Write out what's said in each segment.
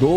2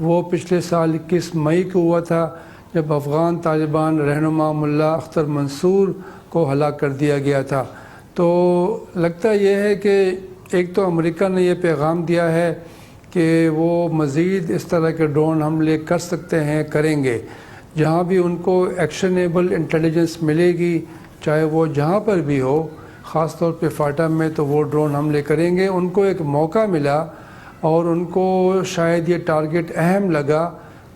وہ پچھلے سال 21 مئی کو ہوا تھا جب افغان طالبان رہنما ملا اختر منصور کو ہلاک کر دیا گیا تھا۔ تو لگتا یہ ہے کہ ایک تو امریکہ نے یہ پیغام دیا ہے کہ وہ مزید اس طرح کے ڈرون حملے کر سکتے ہیں، کریں گے، جہاں بھی ان کو ایکشنیبل انٹیلیجنس ملے گی، چاہے وہ جہاں پر بھی ہو، خاص طور پہ فاٹا میں، تو وہ ڈرون حملے کریں گے۔ ان کو ایک موقع ملا اور ان کو شاید یہ ٹارگٹ اہم لگا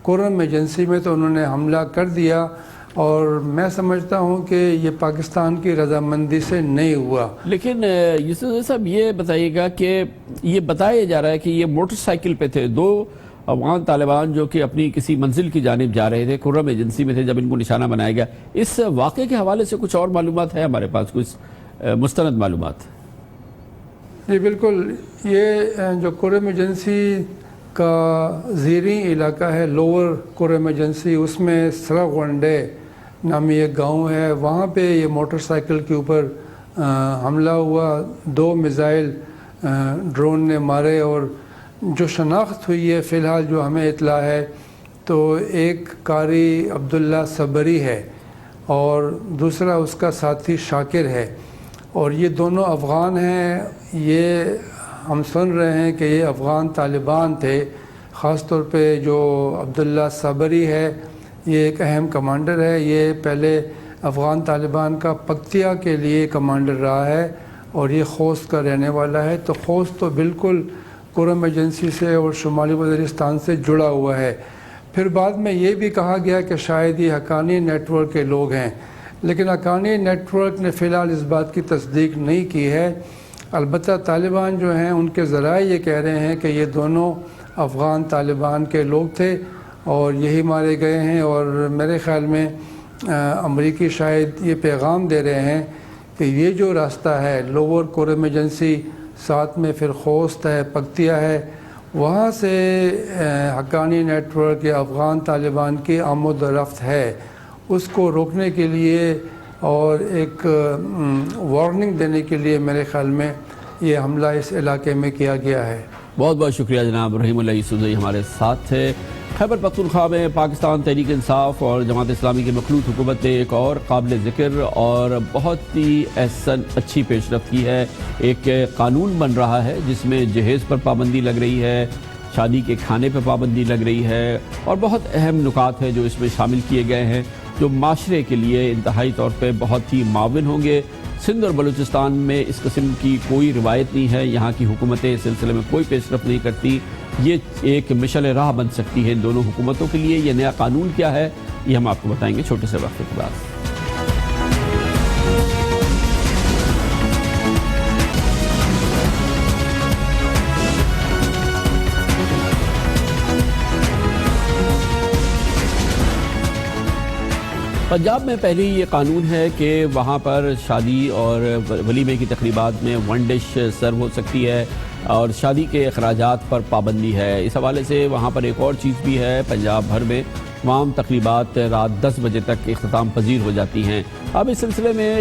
قرم ایجنسی میں، تو انہوں نے حملہ کر دیا، اور میں سمجھتا ہوں کہ یہ پاکستان کی رضامندی سے نہیں ہوا۔ لیکن یوسف صاحب یہ بتائیے گا کہ یہ بتایا جا رہا ہے کہ یہ موٹر سائیکل پہ تھے، دو افغان طالبان جو کہ اپنی کسی منزل کی جانب جا رہے تھے، قرم ایجنسی میں تھے جب ان کو نشانہ بنایا گیا۔ اس واقعے کے حوالے سے کچھ اور معلومات ہے ہمارے پاس، کچھ مستند معلومات؟ جی بالکل، یہ جو قرم ایجنسی کا زیریں علاقہ ہے، لوور قرم ایجنسی، اس میں سرغونڈے نامی ایک گاؤں ہے، وہاں پہ یہ موٹر سائیکل کے اوپر حملہ ہوا، 2 میزائل ڈرون نے مارے، اور جو شناخت ہوئی ہے فی الحال جو ہمیں اطلاع ہے تو ایک قاری عبداللہ صبری ہے اور دوسرا اس کا ساتھی شاکر ہے، اور یہ دونوں افغان ہیں۔ یہ ہم سن رہے ہیں کہ یہ افغان طالبان تھے، خاص طور پہ جو عبداللہ صبری ہے یہ ایک اہم کمانڈر ہے، یہ پہلے افغان طالبان کا پکتیا کے لیے کمانڈر رہا ہے اور یہ خوست کا رہنے والا ہے۔ تو خوست تو بالکل قرم ایجنسی سے اور شمالی وزیرستان سے جڑا ہوا ہے۔ پھر بعد میں یہ بھی کہا گیا کہ شاید یہ حقانی نیٹ ورک کے لوگ ہیں، لیکن حقانی نیٹ ورک نے فی الحال اس بات کی تصدیق نہیں کی ہے۔ البتہ طالبان جو ہیں ان کے ذرائع یہ کہہ رہے ہیں کہ یہ دونوں افغان طالبان کے لوگ تھے اور یہی مارے گئے ہیں، اور میرے خیال میں امریکی شاید یہ پیغام دے رہے ہیں کہ یہ جو راستہ ہے لوور قرم ایجنسی، ساتھ میں پھر خوست ہے، پکتیا ہے، وہاں سے حقانی نیٹ ورک یا افغان طالبان کی آمد و رفت ہے، اس کو روکنے کے لیے اور ایک وارننگ دینے کے لیے میرے خیال میں یہ حملہ اس علاقے میں کیا گیا ہے۔ بہت بہت شکریہ جناب رحیم اللہ یوسفزئی ہمارے ساتھ تھے۔ خیبر پختونخوا میں پاکستان تحریک انصاف اور جماعت اسلامی کی مخلوط حکومت نے ایک اور قابل ذکر اور بہت ہی اچھی پیش رفت کی ہے۔ ایک قانون بن رہا ہے جس میں جہیز پر پابندی لگ رہی ہے، شادی کے کھانے پر پابندی لگ رہی ہے، اور بہت اہم نکات ہیں جو اس میں شامل کیے گئے ہیں جو معاشرے کے لیے انتہائی طور پہ بہت ہی معاون ہوں گے۔ سندھ اور بلوچستان میں اس قسم کی کوئی روایت نہیں ہے، یہاں کی حکومتیں اس سلسلے میں کوئی پیش رفت نہیں کرتی۔ یہ ایک مشعل راہ بن سکتی ہے ان دونوں حکومتوں کے لیے۔ یہ نیا قانون کیا ہے یہ ہم آپ کو بتائیں گے چھوٹے سے وقفے کے بعد۔ پنجاب میں پہلی یہ قانون ہے کہ وہاں پر شادی اور ولیمے کی تقریبات میں 1 ڈش سرو ہو سکتی ہے اور شادی کے اخراجات پر پابندی ہے۔ اس حوالے سے وہاں پر ایک اور چیز بھی ہے، پنجاب بھر میں تمام تقریبات رات 10 بجے تک اختتام پذیر ہو جاتی ہیں۔ اب اس سلسلے میں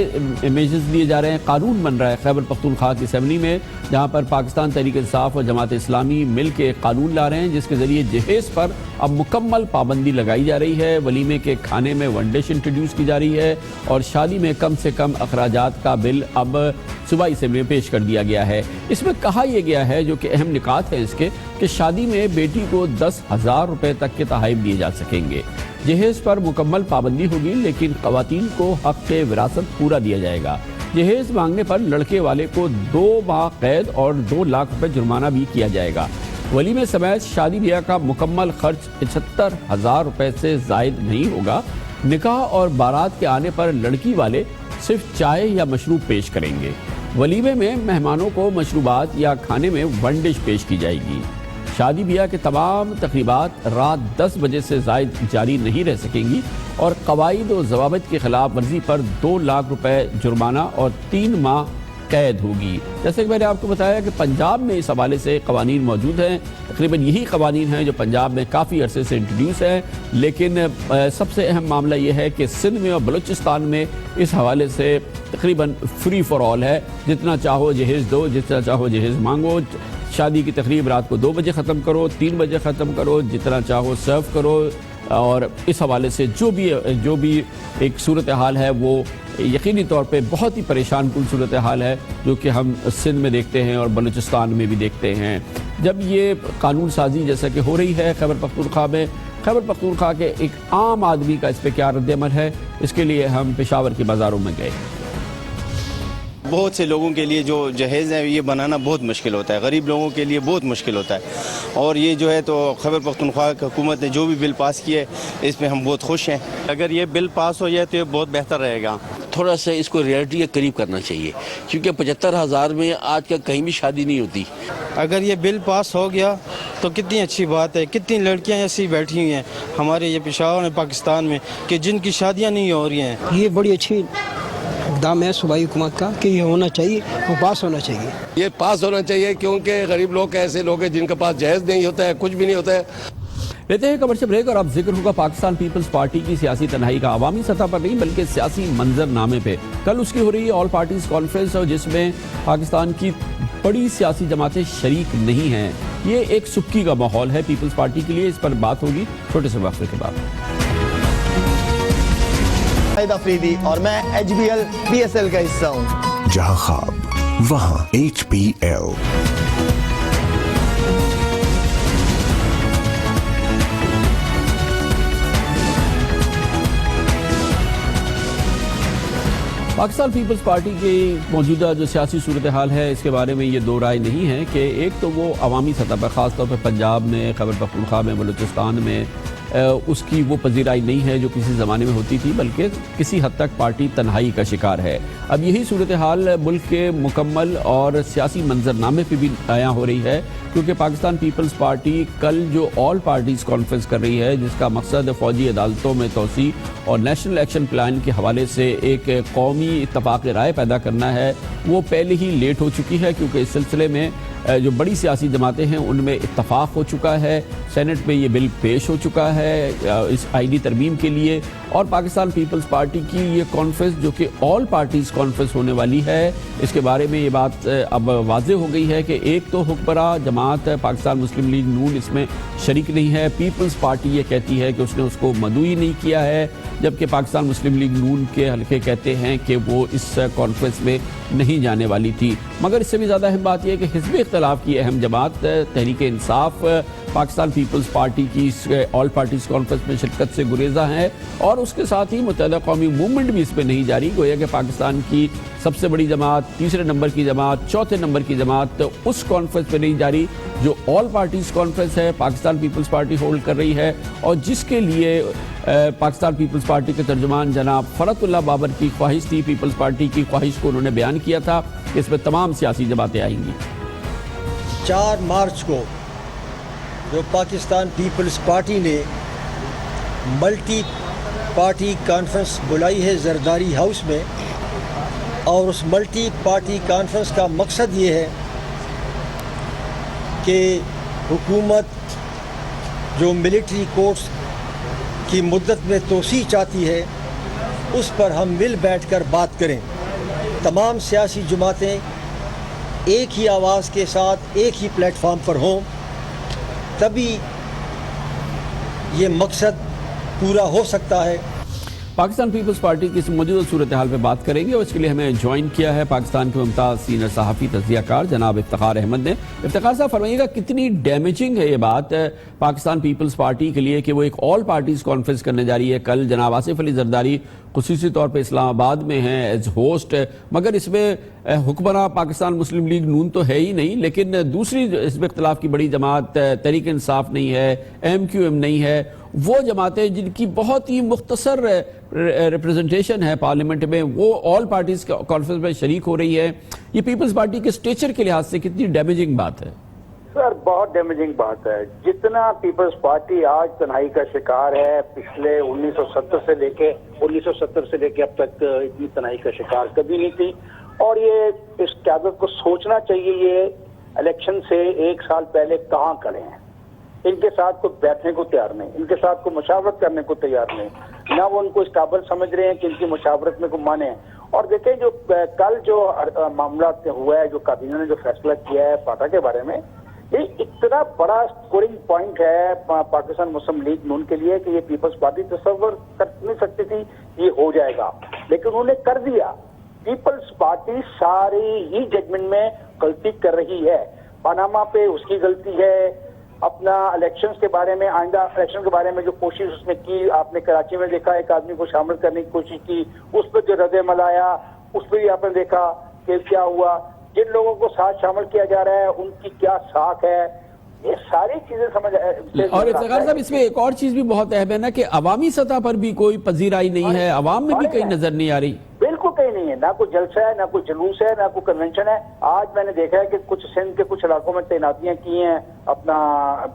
امیجز دیے جا رہے ہیں، قانون بن رہا ہے خیبر پختونخوا کی اسمبلی میں، جہاں پر پاکستان تحریک انصاف اور جماعت اسلامی مل کے ایک قانون لا رہے ہیں جس کے ذریعے جہیز پر اب مکمل پابندی لگائی جا رہی ہے۔ ولیمے کے کھانے میں 1 ڈش انٹروڈیوس کی جا رہی ہے اور شادی میں کم سے کم اخراجات کا بل اب صوبائی اسمبلی میں پیش کر دیا گیا ہے۔ اس میں کہا یہ گیا ہے، جو کہ اہم نکات ہیں اس کے، کہ شادی میں بیٹی کو 10,000 روپے تک کے تحائف دیے جا سکیں گے۔ جہیز پر مکمل پابندی ہوگی لیکن خواتین کو حق وراثت پورا دیا جائے گا۔ جہیز مانگنے پر لڑکے والے کو 2 ماہ قید اور 2 لاکھ روپے جرمانہ بھی کیا جائے گا۔ ولیمے سمیت شادی بیاہ کا مکمل خرچ 75,000 روپے سے زائد نہیں ہوگا۔ نکاح اور بارات کے آنے پر لڑکی والے صرف چائے یا مشروب پیش کریں گے۔ ولیمے میں مہمانوں کو مشروبات یا کھانے میں 1 ڈش پیش کی جائے گی۔ شادی بیاہ کے تمام تقریبات رات 10 بجے سے زائد جاری نہیں رہ سکیں گی اور قواعد و ضوابط کی خلاف ورزی پر 2 لاکھ روپے جرمانہ اور 3 ماہ قید ہوگی۔ جیسے کہ میں نے آپ کو بتایا کہ پنجاب میں اس حوالے سے قوانین موجود ہیں، تقریباً یہی قوانین ہیں جو پنجاب میں کافی عرصے سے انٹروڈیوس ہیں، لیکن سب سے اہم معاملہ یہ ہے کہ سندھ میں اور بلوچستان میں اس حوالے سے تقریباً فری فار آل ہے، جتنا چاہو جہیز دو، جتنا چاہو جہیز مانگو، شادی کی تقریب رات کو 2 بجے ختم کرو، 3 بجے ختم کرو، جتنا چاہو سرو کرو، اور اس حوالے سے جو بھی ایک صورتحال ہے وہ یقینی طور پہ بہت ہی پریشان کن صورتحال ہے، جو کہ ہم سندھ میں دیکھتے ہیں اور بلوچستان میں بھی دیکھتے ہیں۔ جب یہ قانون سازی جیسا کہ ہو رہی ہے خیبر پختونخوا میں، خیبر پختونخوا کے ایک عام آدمی کا اس پہ کیا رد عمل ہے، اس کے لیے ہم پشاور کے بازاروں میں گئے۔ بہت سے لوگوں کے لیے جو جہیز ہے یہ بنانا بہت مشکل ہوتا ہے، غریب لوگوں کے لیے بہت مشکل ہوتا ہے، اور یہ جو ہے تو خیبر پختونخوا کی حکومت نے جو بھی بل پاس کیا ہے اس میں ہم بہت خوش ہیں۔ اگر یہ بل پاس ہو جائے تو یہ بہت بہتر رہے گا۔ تھوڑا سا اس کو ریئلٹی کے قریب کرنا چاہیے، کیونکہ 75,000 میں آج کل کہیں بھی شادی نہیں ہوتی۔ اگر یہ بل پاس ہو گیا تو کتنی اچھی بات ہے، کتنی لڑکیاں ایسی بیٹھی ہوئی ہیں ہمارے یہ پشاور میں پاکستان میں کہ جن کی شادیاں نہیں ہو رہی ہیں۔ یہ بڑی اچھی اقدام ہے صوبائی حکومت کا کہ یہ ہونا چاہیے، وہ پاس ہونا چاہیے۔ یہ پاس ہونا چاہیے کیونکہ غریب لوگ ایسے لوگ ہیں جن کے پاس جہیز نہیں ہوتا ہے، کچھ بھی نہیں ہوتا ہے۔ لیتے ہیں کمرشل بریک اور اب ذکر ہوگا پاکستان پیپلز پارٹی کی سیاسی تنہائی کا، عوامی سطح پر نہیں بلکہ سیاسی منظر نامے پہ۔ کل اس کی ہو رہی ہے آل پارٹیز کانفرنس، اور جس میں پاکستان کی بڑی سیاسی جماعتیں شریک نہیں ہیں۔ یہ ایک سکی کا ماحول ہے پیپلز پارٹی کے لیے، اس پر بات ہوگی چھوٹے سے وقفے کے بعد۔ افریدی اور میں HBL PSL کا حصہ ہوں۔ جہاں خواب وہاں HPL۔ پاکستان پیپلز پارٹی کی موجودہ جو سیاسی صورتحال ہے اس کے بارے میں یہ دو رائے نہیں ہے کہ ایک تو وہ عوامی سطح پر، خاص طور پہ پنجاب میں، خیبر پختونخوا میں، بلوچستان میں اس کی وہ پذیرائی نہیں ہے جو کسی زمانے میں ہوتی تھی، بلکہ کسی حد تک پارٹی تنہائی کا شکار ہے۔ اب یہی صورتحال ملک کے مکمل اور سیاسی منظرنامے پہ بھی عیاں ہو رہی ہے، کیونکہ پاکستان پیپلز پارٹی کل جو آل پارٹیز کانفرنس کر رہی ہے، جس کا مقصد فوجی عدالتوں میں توسیع اور نیشنل ایکشن پلان کے حوالے سے ایک قومی اتفاق رائے پیدا کرنا ہے، وہ پہلے ہی لیٹ ہو چکی ہے، کیونکہ اس سلسلے میں جو بڑی سیاسی جماعتیں ہیں ان میں اتفاق ہو چکا ہے، سینٹ میں یہ بل پیش ہو چکا ہے اس آئینی ترمیم کے لیے، اور پاکستان پیپلز پارٹی کی یہ کانفرنس جو کہ آل پارٹیز کانفرنس ہونے والی ہے، اس کے بارے میں یہ بات اب واضح ہو گئی ہے کہ ایک تو حکمراں جماعت پاکستان مسلم لیگ نون اس میں شریک نہیں ہے۔ پیپلز پارٹی یہ کہتی ہے کہ اس نے اس کو مدعو ہی نہیں کیا ہے، جبکہ پاکستان مسلم لیگ نون کے حلقے کہتے ہیں کہ وہ اس کانفرنس میں نہیں جانے والی تھی۔ مگر اس سے بھی زیادہ اہم بات یہ ہے کہ حزب اختلاف کی اہم جماعت تحریک انصاف پاکستان پیپلز پارٹی کی اس آل پارٹیز کانفرنس میں شرکت سے گریزہ ہے، اور اس کے ساتھ ہی متحدہ قومی موومنٹ بھی اس پہ نہیں جاری، گویا کہ پاکستان کی سب سے بڑی جماعت، تیسرے نمبر کی جماعت، چوتھے نمبر کی جماعت اس کانفرنس پہ نہیں جاری جو آل پارٹیز کانفرنس ہے پاکستان پیپلز پارٹی ہولڈ کر رہی ہے، اور جس کے لیے پاکستان پیپلز پارٹی کے ترجمان جناب فرت اللہ بابر کی خواہش تھی، پیپلز پارٹی کی خواہش کو انہوں نے بیان کیا تھا کہ اس میں تمام سیاسی جماعتیں آئیں گی۔ 4 مارچ کو جو پاکستان پیپلز پارٹی نے ملٹی پارٹی کانفرنس بلائی ہے زرداری ہاؤس میں، اور اس ملٹی پارٹی کانفرنس کا مقصد یہ ہے کہ حکومت جو ملٹری کورٹس کی مدت میں توسیع چاہتی ہے اس پر ہم مل بیٹھ کر بات کریں، تمام سیاسی جماعتیں ایک ہی آواز کے ساتھ ایک ہی پلیٹ فارم پر ہوں، تبھی یہ مقصد پورا ہو سکتا ہے۔ پاکستان پیپلز پارٹی کی اس موجودہ صورتحال پہ بات کریں گے، اور اس کے لیے ہمیں جوائن کیا ہے پاکستان کے ممتاز سینئر صحافی تجزیہ کار جناب افتخار احمد نے۔ افتخار صاحب فرمائیے گا کتنی ڈیمیجنگ ہے یہ بات پاکستان پیپلز پارٹی کے لیے کہ وہ ایک آل پارٹیز کانفرنس کرنے جا رہی ہے؟ کل جناب آصف علی زرداری خصوصی طور پہ اسلام آباد میں ہیں ایز ہوسٹ، مگر اس میں حکمراں پاکستان مسلم لیگ نون تو ہے ہی نہیں، لیکن دوسری حزب اختلاف کی بڑی جماعت تحریک انصاف نہیں ہے، MQM نہیں ہے، وہ جماعتیں جن کی بہت ہی مختصر ریپریزنٹیشن ہے پارلیمنٹ میں، وہ آل پارٹیز کانفرنس میں شریک ہو رہی ہے۔ یہ پیپلز پارٹی کے اسٹیچر کے لحاظ سے کتنی ڈیمیجنگ بات ہے؟ سر بہت ڈیمیجنگ بات ہے۔ جتنا پیپلز پارٹی آج تنہائی کا شکار ہے، پچھلے 1970 سے لے کے اب تک اتنی تنہائی کا شکار کبھی نہیں تھی، اور یہ اس قیادت کو سوچنا چاہیے یہ الیکشن سے 1 سال پہلے کہاں کھڑے ہیں۔ ان کے ساتھ کوئی بیٹھنے کو تیار نہیں، ان کے ساتھ کوئی مشاورت کرنے کو تیار نہیں، نہ وہ ان کو اس قابل سمجھ رہے ہیں کہ ان کی مشاورت میں کو مانے ہیں۔ اور دیکھیں جو کل جو معاملات ہوا ہے، جو کابینہ نے جو فیصلہ کیا ہے فاٹا کے بارے میں، یہ اتنا بڑا اسکورنگ پوائنٹ ہے پاکستان مسلم لیگ نون کے لیے کہ یہ پیپلز پارٹی تصور کر نہیں سکتی تھی یہ ہو جائے گا، لیکن انہوں نے کر دیا۔ پیپلز پارٹی ساری ہی ججمنٹ میں غلطی کر رہی ہے، پاناما پہ اس کی غلطی ہے، اپنا الیکشنز کے بارے میں، آئندہ الیکشن کے بارے میں جو کوشش اس نے کی، آپ نے کراچی میں دیکھا ایک آدمی کو شامل کرنے کی کوشش کی، اس پہ جو رد عمل آیا اس پہ بھی آپ نے دیکھا کہ کیا ہوا، جن لوگوں کو ساتھ شامل کیا جا رہا ہے ان کی کیا ساکھ ہے، یہ ساری چیزیں سمجھ۔ اور افتخار صاحب اس میں ایک اور چیز بھی بہت اہم ہے نا کہ عوامی سطح پر بھی کوئی پذیرائی نہیں ہے، عوام میں بھی کہیں نظر نہیں آ رہی۔ بالکل کہیں نہیں ہے، نہ کوئی جلسہ ہے، نہ کوئی جلوس ہے، نہ کوئی کنونشن ہے۔ آج میں نے دیکھا ہے کہ کچھ سندھ کے کچھ علاقوں میں تعیناتیاں کی ہیں اپنا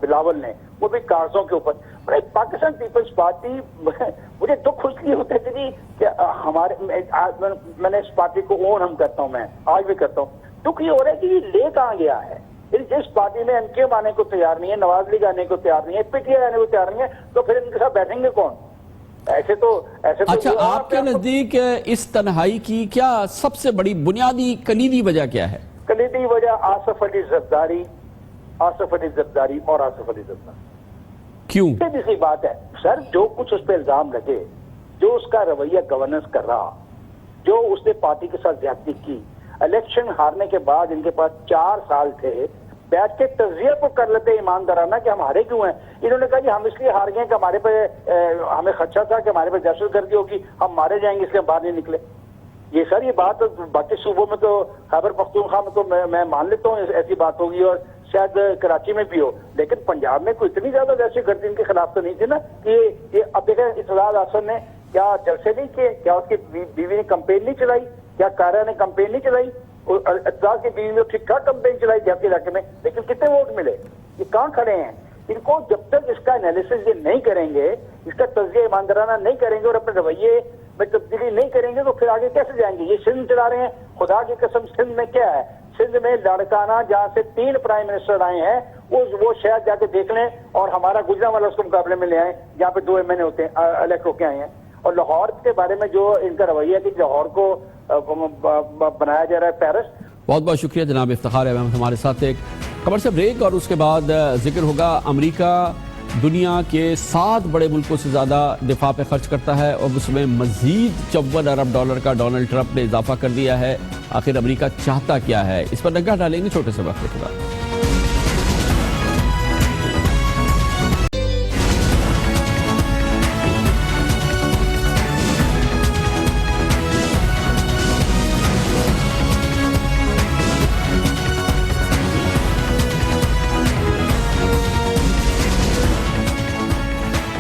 بلاول نے، وہ بھی کاغذوں کے اوپر۔ پاکستان پیپلز پارٹی مجھے دکھ اس لیے ہوتا ہے کہ ہمارے میں نے اس پارٹی کو اون ہم کرتا ہوں، میں آج بھی کرتا ہوں، دکھ یہ ہو رہا ہے کہ یہ لے کہاں گیا ہے۔ جس پارٹی میں ایم کیو ایم آنے کو تیار نہیں ہے، نواز لیگ آنے کو تیار نہیں ہے، پی ٹی آئی آنے کو تیار نہیں ہے، تو پھر ان کے ساتھ بیٹھیں گے کون؟ ایسے تو اچھا، آپ کے نزدیک اس تنہائی کی کیا سب سے بڑی بنیادی کلیدی وجہ کیا ہے؟ کلیدی وجہ آصف علی زرداری اور آصف علی زرداری۔ کیوں؟ سیدھی سی بات ہے سر، جو کچھ اس پہ الزام لگے، جو اس کا رویہ گورننس کر رہا، جو اس نے پارٹی کے ساتھ زیادتی کی، الیکشن ہارنے کے بعد ان کے پاس 4 سال تھے، بیٹھ کے تجزیہ کو کر لیتے ایماندارانہ کہ ہم ہارے کیوں ہیں۔ انہوں نے کہا کہ ہم اس لیے ہار گئے کہ ہمارے پہ ہمیں خدشہ تھا کہ ہمارے پہ دہشت گردی ہوگی، ہم مارے جائیں گے، اس لیے ہم باہر نہیں نکلے۔ یہ سر یہ بات باقی صوبوں میں تو خیبر پختونخوا میں تو میں مان لیتا ہوں ایسی بات ہوگی، اور شاید کراچی میں بھی ہو، لیکن پنجاب میں کوئی اتنی زیادہ دہشت گردی ان کے خلاف تو نہیں تھی نا کہ یہ اب دیکھیں اطلاع حسن نے کیا جلسے نہیں کیے، کیا اس کی بیوی نے کمپین نہیں چلائی، کیا کارا نے کمپین نہیں چلائی، اطلاع کی بیوی نے ٹھیک ٹھاک کمپین چلائی دیہاتی علاقے میں، لیکن کتنے ووٹ ملے؟ یہ کہاں کھڑے ہیں؟ ان کو جب تک اس کا انالیسس یہ نہیں کریں گے، اس کا تجزیہ ایماندارانہ نہیں کریں گے اور اپنے رویے میں تبدیلی نہیں کریں گے تو پھر آگے کیسے جائیں گے؟ یہ سندھ چلا رہے ہیں، خدا کی قسم سندھ میں کیا ہے؟ سندھ میں لاڑکانہ جہاں سے 3 پرائم منسٹر آئے ہیں وہ شاید جا کے دیکھ لیں، اور ہمارا گجرانوالہ اس کو مقابلے میں لے آئیں جہاں پہ 2 MN ہوتے ہیں الیکٹ ہو کے آئے ہیں۔ اور لاہور کے بارے میں جو ان کا رویہ ہے کہ لاہور کو بنایا جا رہا ہے پیرس۔ بہت بہت شکریہ جناب افتخار احمد، ہمارے ساتھ ایک خبر سے بریک اور اس کے بعد ذکر ہوگا۔ امریکہ دنیا کے 7 بڑے ملکوں سے زیادہ دفاع پہ خرچ کرتا ہے اور اس میں مزید $54 ارب کا ڈونلڈ ٹرمپ نے اضافہ کر دیا ہے۔ آخر امریکہ چاہتا کیا ہے، اس پر نگاہ ڈالیں گے چھوٹے سے وقت کے بعد۔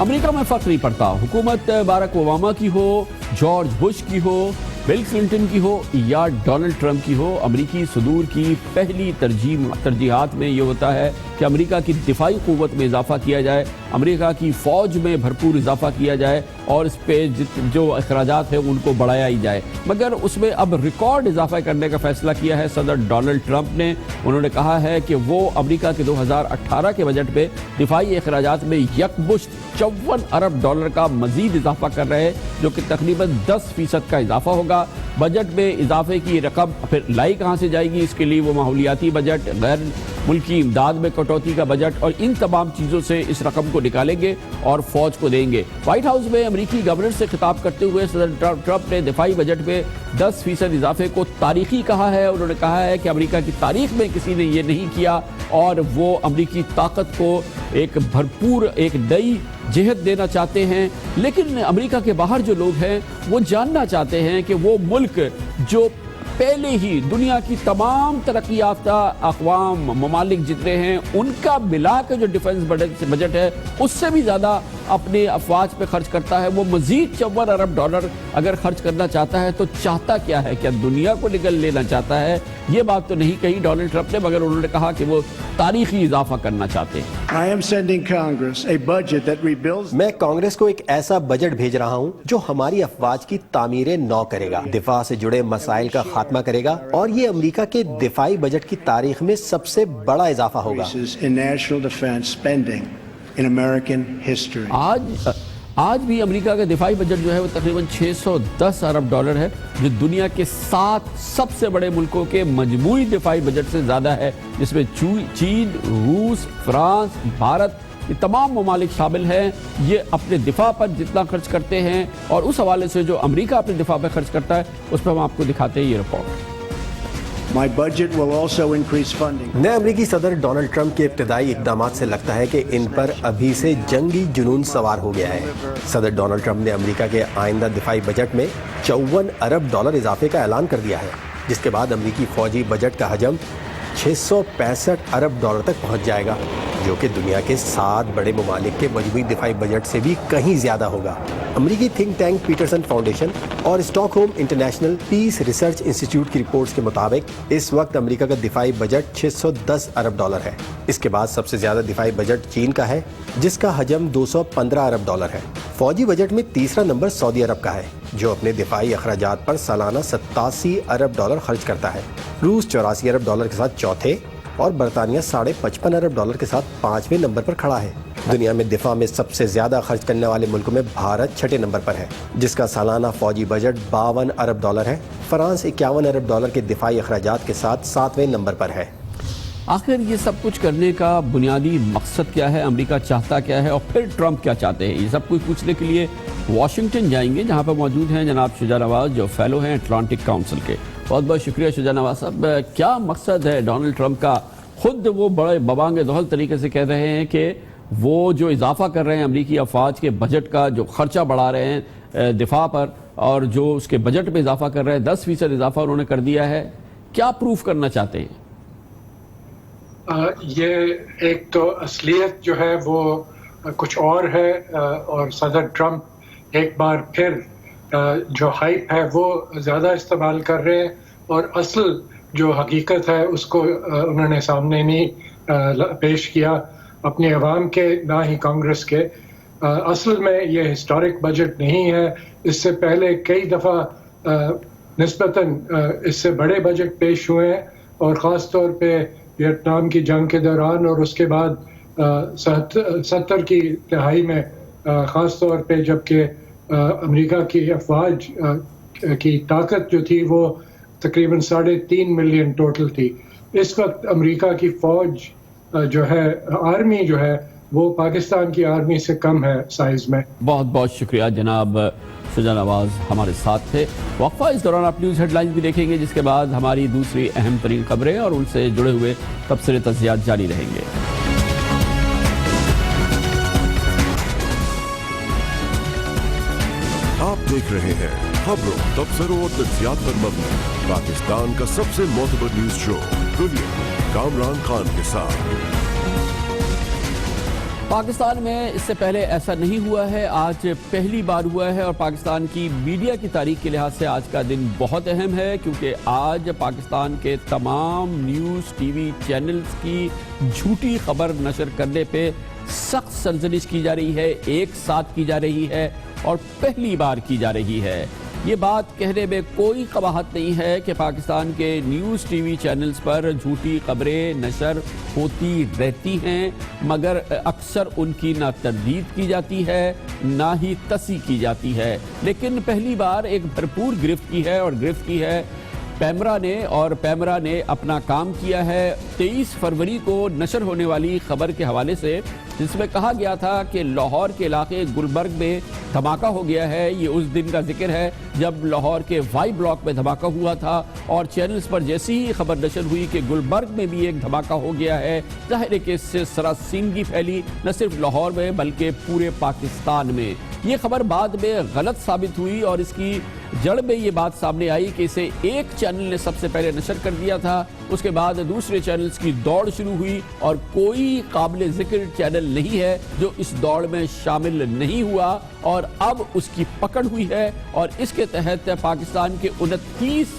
امریکہ میں فرق نہیں پڑتا، حکومت باراک اوباما کی ہو، جارج بش کی ہو، بل کلنٹن کی ہو یا ڈونلڈ ٹرمپ کی ہو، امریکی صدور کی پہلی ترجیحات میں یہ ہوتا ہے کہ امریکہ کی دفاعی قوت میں اضافہ کیا جائے، امریکہ کی فوج میں بھرپور اضافہ کیا جائے اور اس پہ جو اخراجات ہیں ان کو بڑھایا ہی جائے۔ مگر اس میں اب ریکارڈ اضافہ کرنے کا فیصلہ کیا ہے صدر ڈونلڈ ٹرمپ نے۔ انہوں نے کہا ہے کہ وہ امریکہ کے 2018 کے بجٹ پہ دفاعی اخراجات میں یکمشت $54 ارب کا مزید اضافہ کر رہے ہیں، جو کہ تقریباً 10% کا اضافہ ہوگا۔ بجٹ میں اضافے کی رقم پھر لائی کہاں سے جائے گی؟ اس کے لیے وہ ماحولیاتی بجٹ، غیر ملکی امداد میں کٹوتی کا بجٹ اور ان تمام چیزوں سے اس رقم کو نکالیں گے اور فوج کو دیں گے۔ وائٹ ہاؤس میں امریکی گورنر سے خطاب کرتے ہوئے صدر ٹرمپ نے دفاعی بجٹ میں 10% اضافے کو تاریخی کہا ہے۔ انہوں نے کہا ہے کہ امریکہ کی تاریخ میں کسی نے یہ نہیں کیا اور وہ امریکی طاقت کو ایک بھرپور ایک نئی جہت دینا چاہتے ہیں۔ لیکن امریکہ کے باہر جو لوگ ہیں وہ جاننا چاہتے ہیں کہ وہ ملک جو پہلے ہی دنیا کی تمام ترقی یافتہ اقوام ممالک جتنے ہیں ان کا ملا کے جو ڈیفنس بجٹ ہے اس سے بھی زیادہ اپنے افواج پہ خرچ کرتا ہے، وہ مزید $54 ارب اگر خرچ کرنا چاہتا ہے تو چاہتا کیا ہے؟ کیا دنیا کو نگل لینا چاہتا ہے؟ یہ بات تو نہیں کہی ڈونلڈ ٹرمپ نے، مگر انہوں نے کہا کہ وہ تاریخی اضافہ کرنا چاہتے ہیں۔ میں کانگریس کو ایک ایسا بجٹ بھیج رہا ہوں جو ہماری افواج کی تعمیر نو کرے گا، دفاع سے جڑے مسائل کا خاتمہ کرے گا اور یہ امریکہ کے دفاعی بجٹ کی تاریخ میں سب سے بڑا اضافہ ہوگا۔ آج بھی امریکہ کا دفاعی بجٹ جو ہے وہ تقریباً 610 ارب ڈالر ہے، جو دنیا کے 7 سب سے بڑے ملکوں کے مجموعی دفاعی بجٹ سے زیادہ ہے، جس میں چین، روس، فرانس، بھارت، یہ تمام ممالک شامل ہیں۔ یہ اپنے دفاع پر جتنا خرچ کرتے ہیں اور اس حوالے سے جو امریکہ اپنے دفاع پہ خرچ کرتا ہے اس پہ ہم آپ کو دکھاتے ہیں یہ report. My budget will also increase funding. نئے امریکی صدر ڈونلڈ ٹرمپ کے ابتدائی اقدامات سے لگتا ہے کہ ان پر ابھی سے جنگی جنون سوار ہو گیا ہے۔ صدر ڈونلڈ ٹرمپ نے امریکہ کے آئندہ دفاعی بجٹ میں 54 ارب ڈالر اضافے کا اعلان کر دیا ہے، جس کے بعد امریکی فوجی بجٹ کا حجم 665 ارب ڈالر تک پہنچ جائے گا، جو کہ دنیا کے 7 بڑے ممالک کے مجموعی دفاعی بجٹ سے بھی کہیں زیادہ ہوگا۔ امریکی تھنک ٹینک پیٹرسن فاؤنڈیشن اور stock home international peace research institute کی رپورٹس کے مطابق اس وقت امریکہ کا دفاعی بجٹ 610 ارب ڈالر ہے۔ اس کے بعد سب سے زیادہ دفاعی بجٹ چین کا ہے، جس کا حجم 215 ارب ڈالر ہے۔ فوجی بجٹ میں تیسرا نمبر سعودی عرب کا ہے، جو اپنے دفاعی اخراجات پر سالانہ 87 ارب ڈالر خرچ کرتا ہے۔ روس 84 ارب ڈالر کے ساتھ چوتھے اور برطانیہ 55.5 ارب ڈالر کے ساتھ 5ویں نمبر پر کھڑا ہے۔ دنیا میں دفاع میں سب سے زیادہ خرچ کرنے والے ملکوں میں بھارت 6 نمبر پر ہے، جس کا سالانہ فوجی بجٹ 52 ارب ڈالر ہے۔ فرانس 51 ارب ڈالر کے دفاعی اخراجات کے ساتھ 7ویں نمبر پر ہے۔ آخر یہ سب کچھ کرنے کا بنیادی مقصد کیا ہے؟ امریکہ چاہتا کیا ہے اور پھر ٹرمپ کیا چاہتے ہیں؟ یہ سب کچھ پوچھنے کے لیے واشنگٹن جائیں گے، جہاں پر موجود ہیں جناب شجاع نواز، جو فیلو ہیں اٹلانٹک کاؤنسل کے۔ بہت بہت شکریہ شجاع نواز صاحب۔ کیا مقصد ہے ڈونلڈ ٹرمپ کا؟ خود وہ بڑے ببانگ دہل طریقے سے کہہ رہے ہیں کہ وہ جو اضافہ کر رہے ہیں امریکی افواج کے بجٹ کا، جو خرچہ بڑھا رہے ہیں دفاع پر، اور جو اس کے بجٹ میں اضافہ کر رہے ہیں 10% اضافہ انہوں نے کر دیا ہے، کیا پروف کرنا چاہتے ہیں؟ یہ ایک تو اصلیت جو ہے وہ کچھ اور ہے، اور صدر ٹرمپ ایک بار پھر جو ہائپ ہے وہ زیادہ استعمال کر رہے ہیں، اور اصل جو حقیقت ہے اس کو انہوں نے سامنے نہیں پیش کیا اپنی عوام کے، نہ ہی کانگریس کے۔ اصل میں یہ ہسٹورک بجٹ نہیں ہے۔ اس سے پہلے کئی دفعہ نسبتاً اس سے بڑے بجٹ پیش ہوئے ہیں، اور خاص طور پہ ویتنام کی جنگ کے دوران اور اس کے بعد 70 کی دہائی میں، خاص طور پہ جب کہ امریکہ کی افواج کی طاقت جو تھی وہ تقریباً 3.5 ملین ٹوٹل تھی۔ اس وقت امریکہ کی فوج جو ہے، آرمی جو ہے، وہ پاکستان کی آرمی سے کم ہے سائز میں۔ بہت بہت شکریہ جناب شجاع نواز، ہمارے ساتھ تھے۔ وقفہ، اس دوران آپ نیوز ہیڈ لائنز بھی دیکھیں گے، جس کے بعد ہماری دوسری اہم ترین خبریں اور ان سے جڑے ہوئے تبصرے تجزیات جاری رہیں گے۔ آپ دیکھ رہے ہیں خبروں، تبصروں اور تجزیات پر مبنی پاکستان کا سب سے معتبر نیوز شو دنیا، کامران خان کے ساتھ۔ پاکستان میں اس سے پہلے ایسا نہیں ہوا ہے، آج پہلی بار ہوا ہے، اور پاکستان کی میڈیا کی تاریخ کے لحاظ سے آج کا دن بہت اہم ہے، کیونکہ آج پاکستان کے تمام نیوز ٹی وی چینلز کی جھوٹی خبر نشر کرنے پہ سخت سرزنش کی جا رہی ہے، ایک ساتھ کی جا رہی ہے اور پہلی بار کی جا رہی ہے۔ یہ بات کہنے میں کوئی قباحت نہیں ہے کہ پاکستان کے نیوز ٹی وی چینلز پر جھوٹی خبریں نشر ہوتی رہتی ہیں، مگر اکثر ان کی نہ تردید کی جاتی ہے نہ ہی تصحیح کی جاتی ہے۔ لیکن پہلی بار ایک بھرپور گرفت کی ہے، اور گرفت کی ہے پیمرا نے، اور پیمرا نے اپنا کام کیا ہے 23 فروری کو نشر ہونے والی خبر کے حوالے سے، جس میں کہا گیا تھا کہ لاہور کے علاقے گلبرگ میں دھماکہ ہو گیا ہے۔ یہ اس دن کا ذکر ہے جب لاہور کے وائی بلاک میں دھماکہ ہوا تھا، اور چینلز پر جیسی ہی خبر نشر ہوئی کہ گلبرگ میں بھی ایک دھماکہ ہو گیا ہے، ظاہر ہے کہ اس سے سراسیمگی پھیلی نہ صرف لاہور میں بلکہ پورے پاکستان میں۔ یہ خبر بعد میں غلط ثابت ہوئی، اور اس کی جڑ میں یہ بات سامنے آئی کہ اسے ایک چینل نے سب سے پہلے نشر کر دیا تھا، اس کے بعد دوسرے چینلز کی دوڑ شروع ہوئی، اور کوئی قابل ذکر چینل نہیں ہے جو اس دوڑ میں شامل نہیں ہوا، اور اب اس کی پکڑ ہوئی ہے، اور اس کے تحت پاکستان کے 29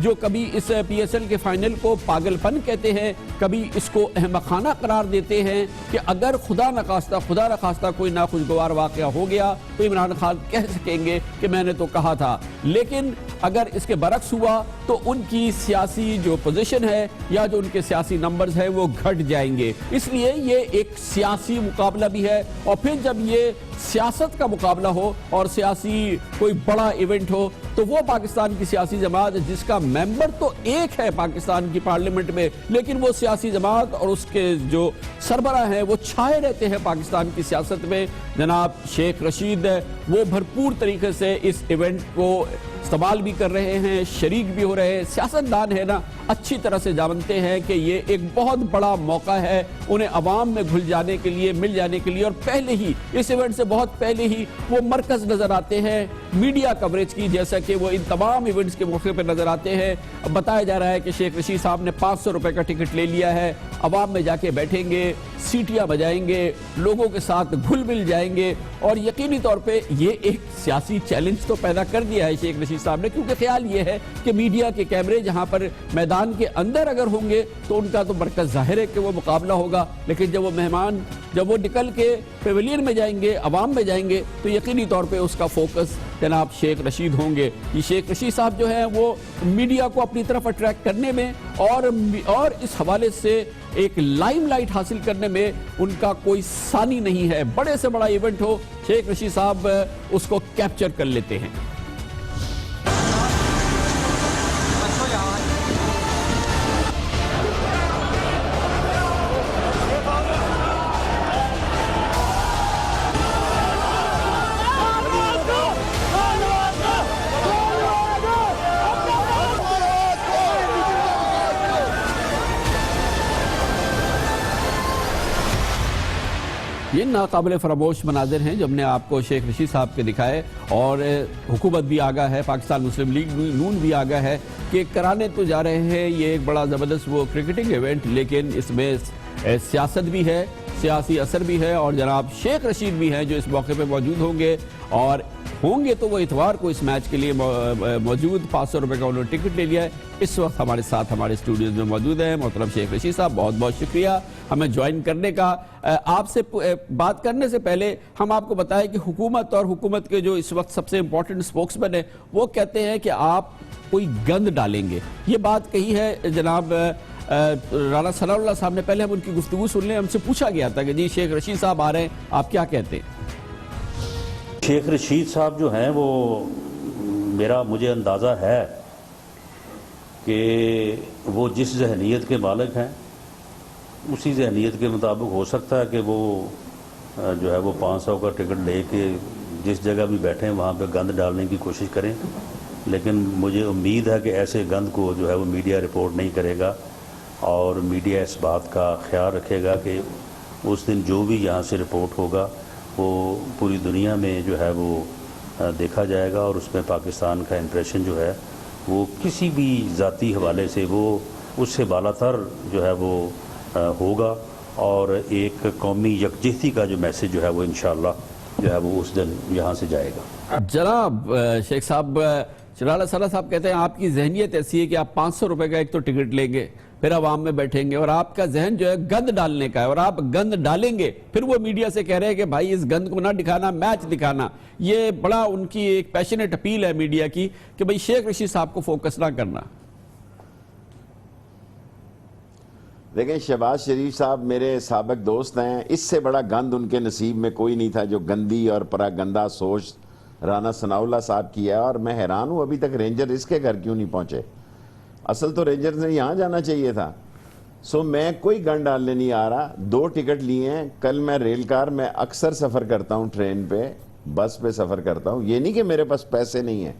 جو کبھی اس پی ایس ایل کے فائنل کو پاگل پن کہتے ہیں، کبھی اس کو احمقانہ قرار دیتے ہیں کہ اگر خدا نخواستہ کوئی ناخوشگوار واقعہ ہو گیا تو عمران خان کہہ سکیں گے کہ میں نے تو کہا تھا، لیکن اگر اس کے برعکس ہوا تو ان کی سیاسی جو پوزیشن ہے یا جو ان کے سیاسی نمبرز ہیں وہ گھٹ جائیں گے۔ اس لیے یہ ایک سیاسی مقابلہ بھی ہے، اور پھر جب یہ سیاست کا مقابلہ ہو اور سیاسی کوئی بڑا ایونٹ ہو تو وہ پاکستان کی سیاسی جماعت جس کا ممبر تو ایک ہے پاکستان کی پارلیمنٹ میں، لیکن وہ سیاسی جماعت اور اس کے جو سربراہ ہیں وہ چھائے رہتے ہیں پاکستان کی سیاست میں۔ جناب شیخ رشید وہ بھرپور طریقے سے اس ایونٹ کو استعمال بھی کر رہے ہیں، شریک بھی ہو رہے ہیں۔ سیاستدان ہے نا، اچھی طرح سے جانتے ہیں کہ یہ ایک بہت بڑا موقع ہے انہیں عوام میں گھل جانے کے لیے، مل جانے کے لیے، اور پہلے ہی اس ایونٹ سے بہت پہلے ہی وہ مرکز نظر آتے ہیں میڈیا کوریج کی، جیسا کہ وہ ان تمام ایونٹس کے موقع پر نظر آتے ہیں۔ بتایا جا رہا ہے کہ شیخ رشید صاحب نے 500 روپے کا ٹکٹ لے لیا ہے، عوام میں جا کے بیٹھیں گے، سیٹیاں بجائیں گے، لوگوں کے ساتھ گھل مل جائیں گے، اور یقینی طور پہ یہ ایک سیاسی چیلنج تو پیدا کر دیا ہے شیخ رشید صاحب نے، کیونکہ خیال یہ ہے کہ میڈیا کے کیمرے جہاں پر میدان کے اندر اگر ہوں گے تو ان کا تو مرکز ظاہر ہے کہ وہ مقابلہ ہوگا، لیکن جب وہ نکل کے پیویلین میں جائیں گے، عوام میں جائیں گے، تو یقینی طور پہ اس کا فوکس جناب شیخ رشید ہوں گے۔ یہ شیخ رشید صاحب جو ہیں وہ میڈیا کو اپنی طرف اٹریکٹ کرنے میں اور اس حوالے سے ایک لائم لائٹ حاصل کرنے میں ان کا کوئی ثانی نہیں ہے۔ بڑے سے بڑا ایونٹ ہو، شیخ رشید صاحب اس کو کیپچر کر لیتے ہیں۔ یہ ناقابل فراموش مناظر ہیں جو ہم نے آپ کو شیخ رشید صاحب کے دکھائے، اور حکومت بھی آگاہ ہے، پاکستان مسلم لیگ نون بھی آگاہ ہے کہ کرانے تو جا رہے ہیں یہ ایک بڑا زبردست وہ کرکٹنگ ایونٹ، لیکن اس میں سیاست بھی ہے، سیاسی اثر بھی ہے، اور جناب شیخ رشید بھی ہیں جو اس موقع پہ موجود ہوں گے، اور ہوں گے تو وہ اتوار کو اس میچ کے لیے موجود۔ 500 روپے کا انہوں نے ٹکٹ لے لیا ہے۔ اس وقت ہمارے ساتھ ہمارے اسٹوڈیوز میں موجود ہیں محترم شیخ رشید صاحب، بہت بہت شکریہ ہمیں جوائن کرنے کا۔ آپ سے بات کرنے سے پہلے ہم آپ کو بتائیں کہ حکومت اور حکومت کے جو اس وقت سب سے امپورٹنٹ سپوکس مین ہیں وہ کہتے ہیں کہ آپ کوئی گند ڈالیں گے، یہ بات کہی ہے جناب رانا ثناء اللہ صاحب نے۔ پہلے ہم ان کی گفتگو سن لیں، ہم سے پوچھا گیا تھا کہ جی شیخ رشید صاحب آ رہے ہیں، آپ کیا کہتے ہیں؟ شیخ رشید صاحب جو ہیں وہ مجھے اندازہ ہے کہ وہ جس ذہنیت کے مالک ہیں اسی ذہنیت کے مطابق ہو سکتا ہے کہ وہ جو ہے وہ 500 کا ٹکٹ لے کے جس جگہ بھی بیٹھیں وہاں پہ گند ڈالنے کی کوشش کریں، لیکن مجھے امید ہے کہ ایسے گند کو جو ہے وہ میڈیا رپورٹ نہیں کرے گا، اور میڈیا اس بات کا خیال رکھے گا کہ اس دن جو بھی یہاں سے رپورٹ ہوگا وہ پوری دنیا میں جو ہے وہ دیکھا جائے گا، اور اس میں پاکستان کا امپریشن جو ہے وہ کسی بھی ذاتی حوالے سے وہ اس سے بالا تر جو ہے وہ ہوگا، اور ایک قومی یکجہتی کا جو میسج جو ہے وہ انشاءاللہ جو ہے وہ اس دن یہاں سے جائے گا۔ جناب شیخ صاحب، رانا ثناء صاحب کہتے ہیں آپ کی ذہنیت ایسی ہے کہ آپ 500 روپے کا ایک تو ٹکٹ لیں گے، پھر عوام میں بیٹھیں گے، اور آپ کا ذہن جو ہے گند ڈالنے کا ہے، اور آپ گند ڈالیں گے، پھر وہ میڈیا سے کہہ رہے ہیں کہ بھائی اس گند کو نہ دکھانا، میچ دکھانا۔ یہ بڑا ان کی ایک پیشنیٹ اپیل ہے میڈیا کی کہ بھئی شیخ رشید صاحب کو فوکس نہ کرنا۔ دیکھیں، شہباز شریف صاحب میرے سابق دوست ہیں، اس سے بڑا گند ان کے نصیب میں کوئی نہیں تھا جو گندی اور پراگندہ سوچ رانا ثناء اللہ صاحب کی ہے، اور میں حیران ہوں ابھی تک رینجر اس کے گھر کیوں نہیں پہنچے۔ اصل تو رینجر نے یہاں جانا چاہیے تھا۔ میں کوئی گن ڈالنے نہیں آ رہا، 2 ٹکٹ لیے ہیں۔ کل میں ریل کار میں اکثر سفر کرتا ہوں، ٹرین پہ، بس پہ سفر کرتا ہوں۔ یہ نہیں کہ میرے پاس پیسے نہیں ہیں،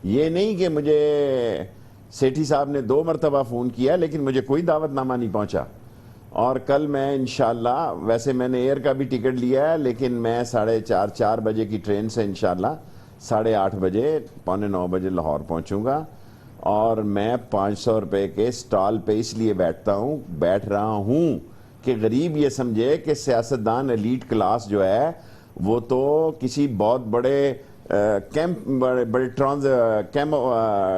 یہ نہیں کہ مجھے سیٹھی صاحب نے 2 مرتبہ فون کیا لیکن مجھے کوئی دعوت نامہ نہیں پہنچا۔ اور کل میں انشاءاللہ، ویسے میں نے ایئر کا بھی ٹکٹ لیا ہے، لیکن میں 4:30 بجے کی ٹرین سے انشاءاللہ 8:30 بجے 8:45 بجے لاہور پہنچوں گا، اور میں 500 روپے کے سٹال پہ اس لیے بیٹھ رہا ہوں کہ غریب یہ سمجھے کہ سیاستدان ایلیٹ کلاس جو ہے وہ تو کسی بہت بڑے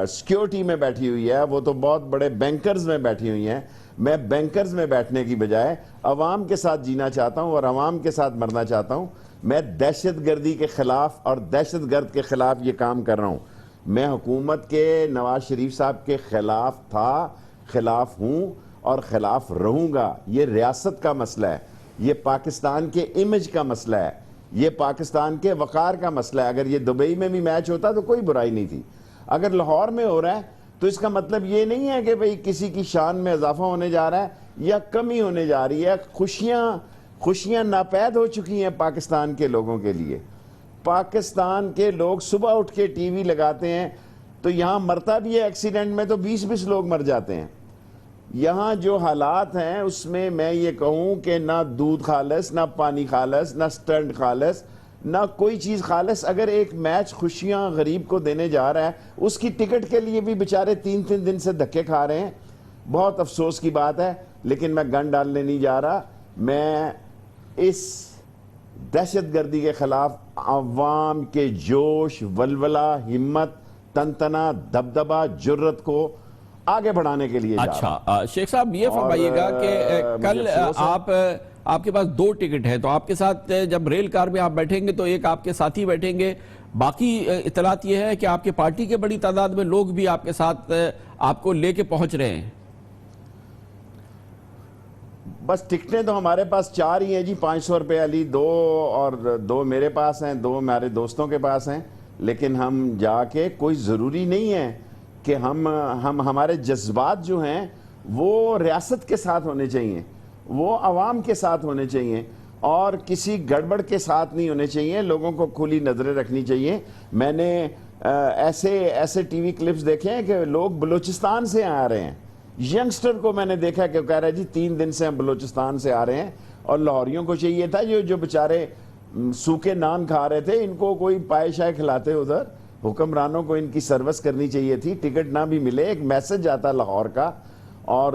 سیکیورٹی میں بیٹھی ہوئی ہے، وہ تو بہت بڑے بینکرز میں بیٹھی ہوئی ہیں. میں بینکرز میں بیٹھنے کی بجائے عوام کے ساتھ جینا چاہتا ہوں اور عوام کے ساتھ مرنا چاہتا ہوں. میں دہشت گردی کے خلاف اور دہشت گرد کے خلاف یہ کام کر رہا ہوں. میں حکومت کے نواز شریف صاحب کے خلاف تھا، خلاف ہوں اور خلاف رہوں گا. یہ ریاست کا مسئلہ ہے، یہ پاکستان کے امیج کا مسئلہ ہے، یہ پاکستان کے وقار کا مسئلہ ہے. اگر یہ دبئی میں بھی میچ ہوتا تو کوئی برائی نہیں تھی. اگر لاہور میں ہو رہا ہے تو اس کا مطلب یہ نہیں ہے کہ بھئی کسی کی شان میں اضافہ ہونے جا رہا ہے یا کمی ہونے جا رہی ہے. خوشیاں ناپید ہو چکی ہیں پاکستان کے لوگوں کے لیے. پاکستان کے لوگ صبح اٹھ کے ٹی وی لگاتے ہیں تو یہاں مرتا بھی ہے ایکسیڈنٹ میں تو 20 لوگ مر جاتے ہیں. یہاں جو حالات ہیں اس میں میں یہ کہوں کہ نہ دودھ خالص، نہ پانی خالص، نہ سٹنٹ خالص، نہ کوئی چیز خالص. اگر ایک میچ خوشیاں غریب کو دینے جا رہا ہے اس کی ٹکٹ کے لیے بھی بیچارے 3 دن سے دھکے کھا رہے ہیں. بہت افسوس کی بات ہے، لیکن میں گن ڈالنے نہیں جا رہا. میں اس دہشت گردی کے خلاف عوام کے جوش، ولولہ، ہمت، تنتنا، دبدبہ، جرت کو آگے بڑھانے کے لیے جا رہا ہوں. اچھا شیخ صاحب یہ فرمائیے گا کہ کل آپ کے پاس 2 ٹکٹ ہیں تو آپ کے ساتھ جب ریل کار میں آپ بیٹھیں گے تو ایک آپ کے ساتھی بیٹھیں گے. باقی اطلاعات یہ ہے کہ آپ کے پارٹی کے بڑی تعداد میں لوگ بھی آپ کے ساتھ آپ کو لے کے پہنچ رہے ہیں. بس ٹکٹیں تو ہمارے پاس 4 ہی ہیں جی. 500 روپے علی 2 اور 2 میرے پاس ہیں، 2 ہمارے دوستوں کے پاس ہیں. لیکن ہم جا کے کوئی ضروری نہیں ہے کہ ہمارے جذبات جو ہیں وہ ریاست کے ساتھ ہونے چاہیے، وہ عوام کے ساتھ ہونے چاہیے اور کسی گڑبڑ کے ساتھ نہیں ہونے چاہیے. لوگوں کو کھلی نظریں رکھنی چاہیے. میں نے ایسے ٹی وی کلپس دیکھے ہیں کہ لوگ بلوچستان سے آ رہے ہیں. ینگسٹر کو میں نے دیکھا کہ وہ کہہ رہا ہے جی 3 دن سے ہم بلوچستان سے آ رہے ہیں. اور لاہوریوں کو چاہیے تھا جو بیچارے سوکھے نان کھا رہے تھے ان کو کوئی پائے شائے کھلاتے. ادھر حکمرانوں کو ان کی سروس کرنی چاہیے تھی. ٹکٹ نہ بھی ملے ایک میسج آتا لاہور کا. اور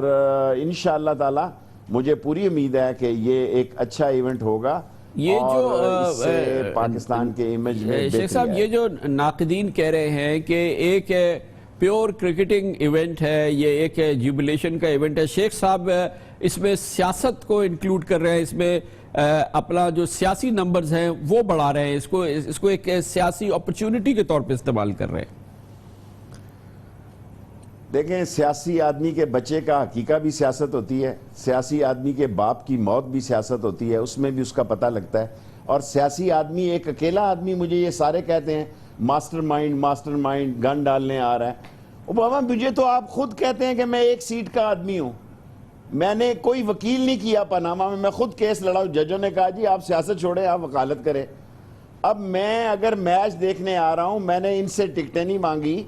انشاءاللہ تعالی مجھے پوری امید ہے کہ یہ ایک اچھا ایونٹ ہوگا. یہ جو پاکستان کے امیج میں شیخ صاحب یہ جو ناقدین کہہ رہے ہیں کہ ایک پیور کرکٹنگ ایونٹ ہے، یہ ایک جیوبلیشن کا ایونٹ ہے. شیخ صاحب اس میں سیاست کو انکلوڈ کر رہے ہیں، اس میں اپنا جو سیاسی نمبرز ہیں وہ بڑھا رہے ہیں، اس کو ایک سیاسی اپرچونٹی کے طور پہ استعمال کر رہے ہیں. دیکھیں سیاسی آدمی کے بچے کا حقیقہ بھی سیاست ہوتی ہے، سیاسی آدمی کے باپ کی موت بھی سیاست ہوتی ہے، اس میں بھی اس کا پتہ لگتا ہے. اور سیاسی آدمی ایک اکیلا آدمی، مجھے یہ سارے کہتے ہیں ماسٹر مائنڈ گن ڈالنے آ رہا ہے. اوباما مجھے تو آپ خود کہتے ہیں کہ میں 1 سیٹ کا آدمی ہوں. میں نے کوئی وکیل نہیں کیا پاناما میں خود کیس لڑا ہوں. ججوں نے کہا جی آپ سیاست چھوڑیں، آپ وکالت کریں. اب میں اگر میچ دیکھنے آ رہا ہوں، میں نے ان سے ٹکٹیں نہیں مانگی.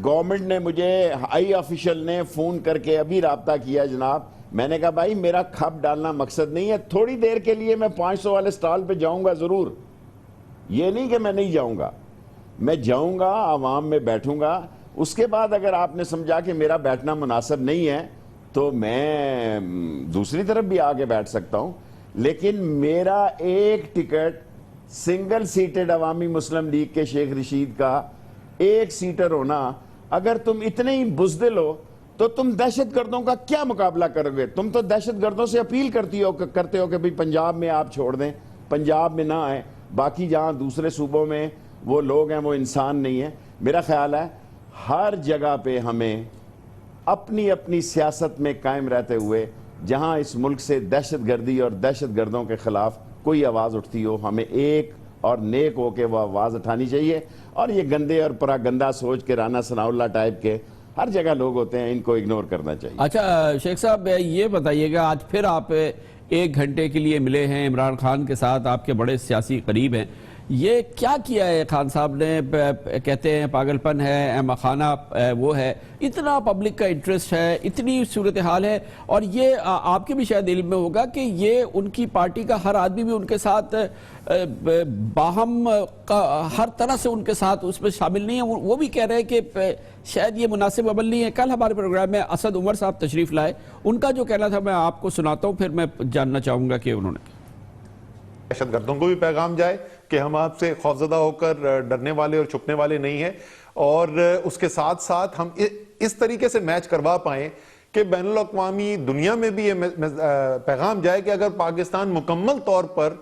گورنمنٹ نے مجھے ہائی آفیشل نے فون کر کے ابھی رابطہ کیا جناب. میں نے کہا بھائی میرا کھپ ڈالنا مقصد نہیں ہے. تھوڑی دیر کے لیے میں 500 والے سٹال پہ جاؤں گا ضرور، یہ نہیں کہ میں نہیں جاؤں گا. میں جاؤں گا، عوام میں بیٹھوں گا. اس کے بعد اگر آپ نے سمجھا کہ میرا بیٹھنا مناسب نہیں ہے تو میں دوسری طرف بھی آگے بیٹھ سکتا ہوں. لیکن میرا ایک ٹکٹ سنگل سیٹڈ عوامی مسلم لیگ کے شیخ رشید کا 1 سیٹر ہونا، اگر تم اتنے ہی بزدل ہو تو تم دہشت گردوں کا کیا مقابلہ کرو گے؟ تم تو دہشت گردوں سے اپیل کرتے ہو کہ پنجاب میں آپ چھوڑ دیں، پنجاب میں نہ آئیں. باقی جہاں دوسرے صوبوں میں وہ لوگ ہیں وہ انسان نہیں ہیں. میرا خیال ہے ہر جگہ پہ ہمیں اپنی سیاست میں قائم رہتے ہوئے جہاں اس ملک سے دہشت گردی اور دہشت گردوں کے خلاف کوئی آواز اٹھتی ہو، ہمیں ایک اور نیک ہو کے وہ آواز اٹھانی چاہیے. اور یہ گندے اور پراگندہ سوچ کے رانا ثناء اللہ ٹائپ کے ہر جگہ لوگ ہوتے ہیں، ان کو اگنور کرنا چاہیے. اچھا شیخ صاحب یہ بتائیے گا، آج پھر آپ 1 گھنٹے کے لیے ملے ہیں عمران خان کے ساتھ، آپ کے بڑے سیاسی قریب ہیں. یہ کیا کیا ہے خان صاحب نے؟ کہتے ہیں پاگل پن ہے، احمد خانہ وہ ہے. اتنا پبلک کا انٹرسٹ ہے، اتنی صورتحال ہے. اور یہ آپ کے بھی شاید علم میں ہوگا کہ یہ ان کی پارٹی کا ہر آدمی بھی ان کے ساتھ باہم ہر طرح سے ان کے ساتھ اس میں شامل نہیں ہے. وہ بھی کہہ رہے ہیں کہ شاید یہ مناسب عمل نہیں ہے. کل ہمارے پروگرام میں اسد عمر صاحب تشریف لائے، ان کا جو کہنا تھا میں آپ کو سناتا ہوں، پھر میں جاننا چاہوں گا کہ انہوں نے دہشت گردوں کو بھی پیغام جائے کہ ہم آپ سے خوفزدہ ہو کر ڈرنے والے اور چھپنے والے نہیں ہیں، اور اس کے ساتھ ساتھ ہم اس طریقے سے میچ کروا پائیں کہ بین الاقوامی دنیا میں بھی یہ پیغام جائے کہ اگر پاکستان مکمل طور پر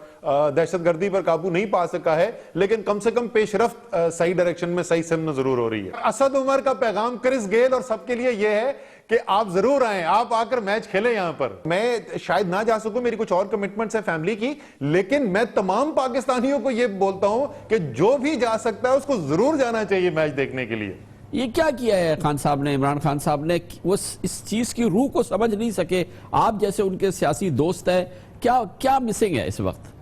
دہشت گردی پر قابو نہیں پا سکا ہے، لیکن کم سے کم پیش رفت صحیح ڈائریکشن میں صحیح سمت ضرور ہو رہی ہے۔ اسد عمر کا پیغام کرس گیل اور سب کے لیے یہ ہے کہ آپ ضرور آئیں، آپ آ کر میچ کھیلیں یہاں پر۔ میں شاید نہ جا سکوں، میری کچھ اور کمٹمنٹس ہیں فیملی کی، لیکن میں تمام پاکستانیوں کو یہ بولتا ہوں کہ جو بھی جا سکتا ہے اس کو ضرور جانا چاہیے میچ دیکھنے کے لیے۔ یہ کیا کیا ہے خان صاحب نے، عمران خان صاحب نے، وہ اس چیز کی روح کو سمجھ نہیں سکے؟ آپ جیسے ان کے سیاسی دوست ہیں، کیا مسنگ ہے اس وقت؟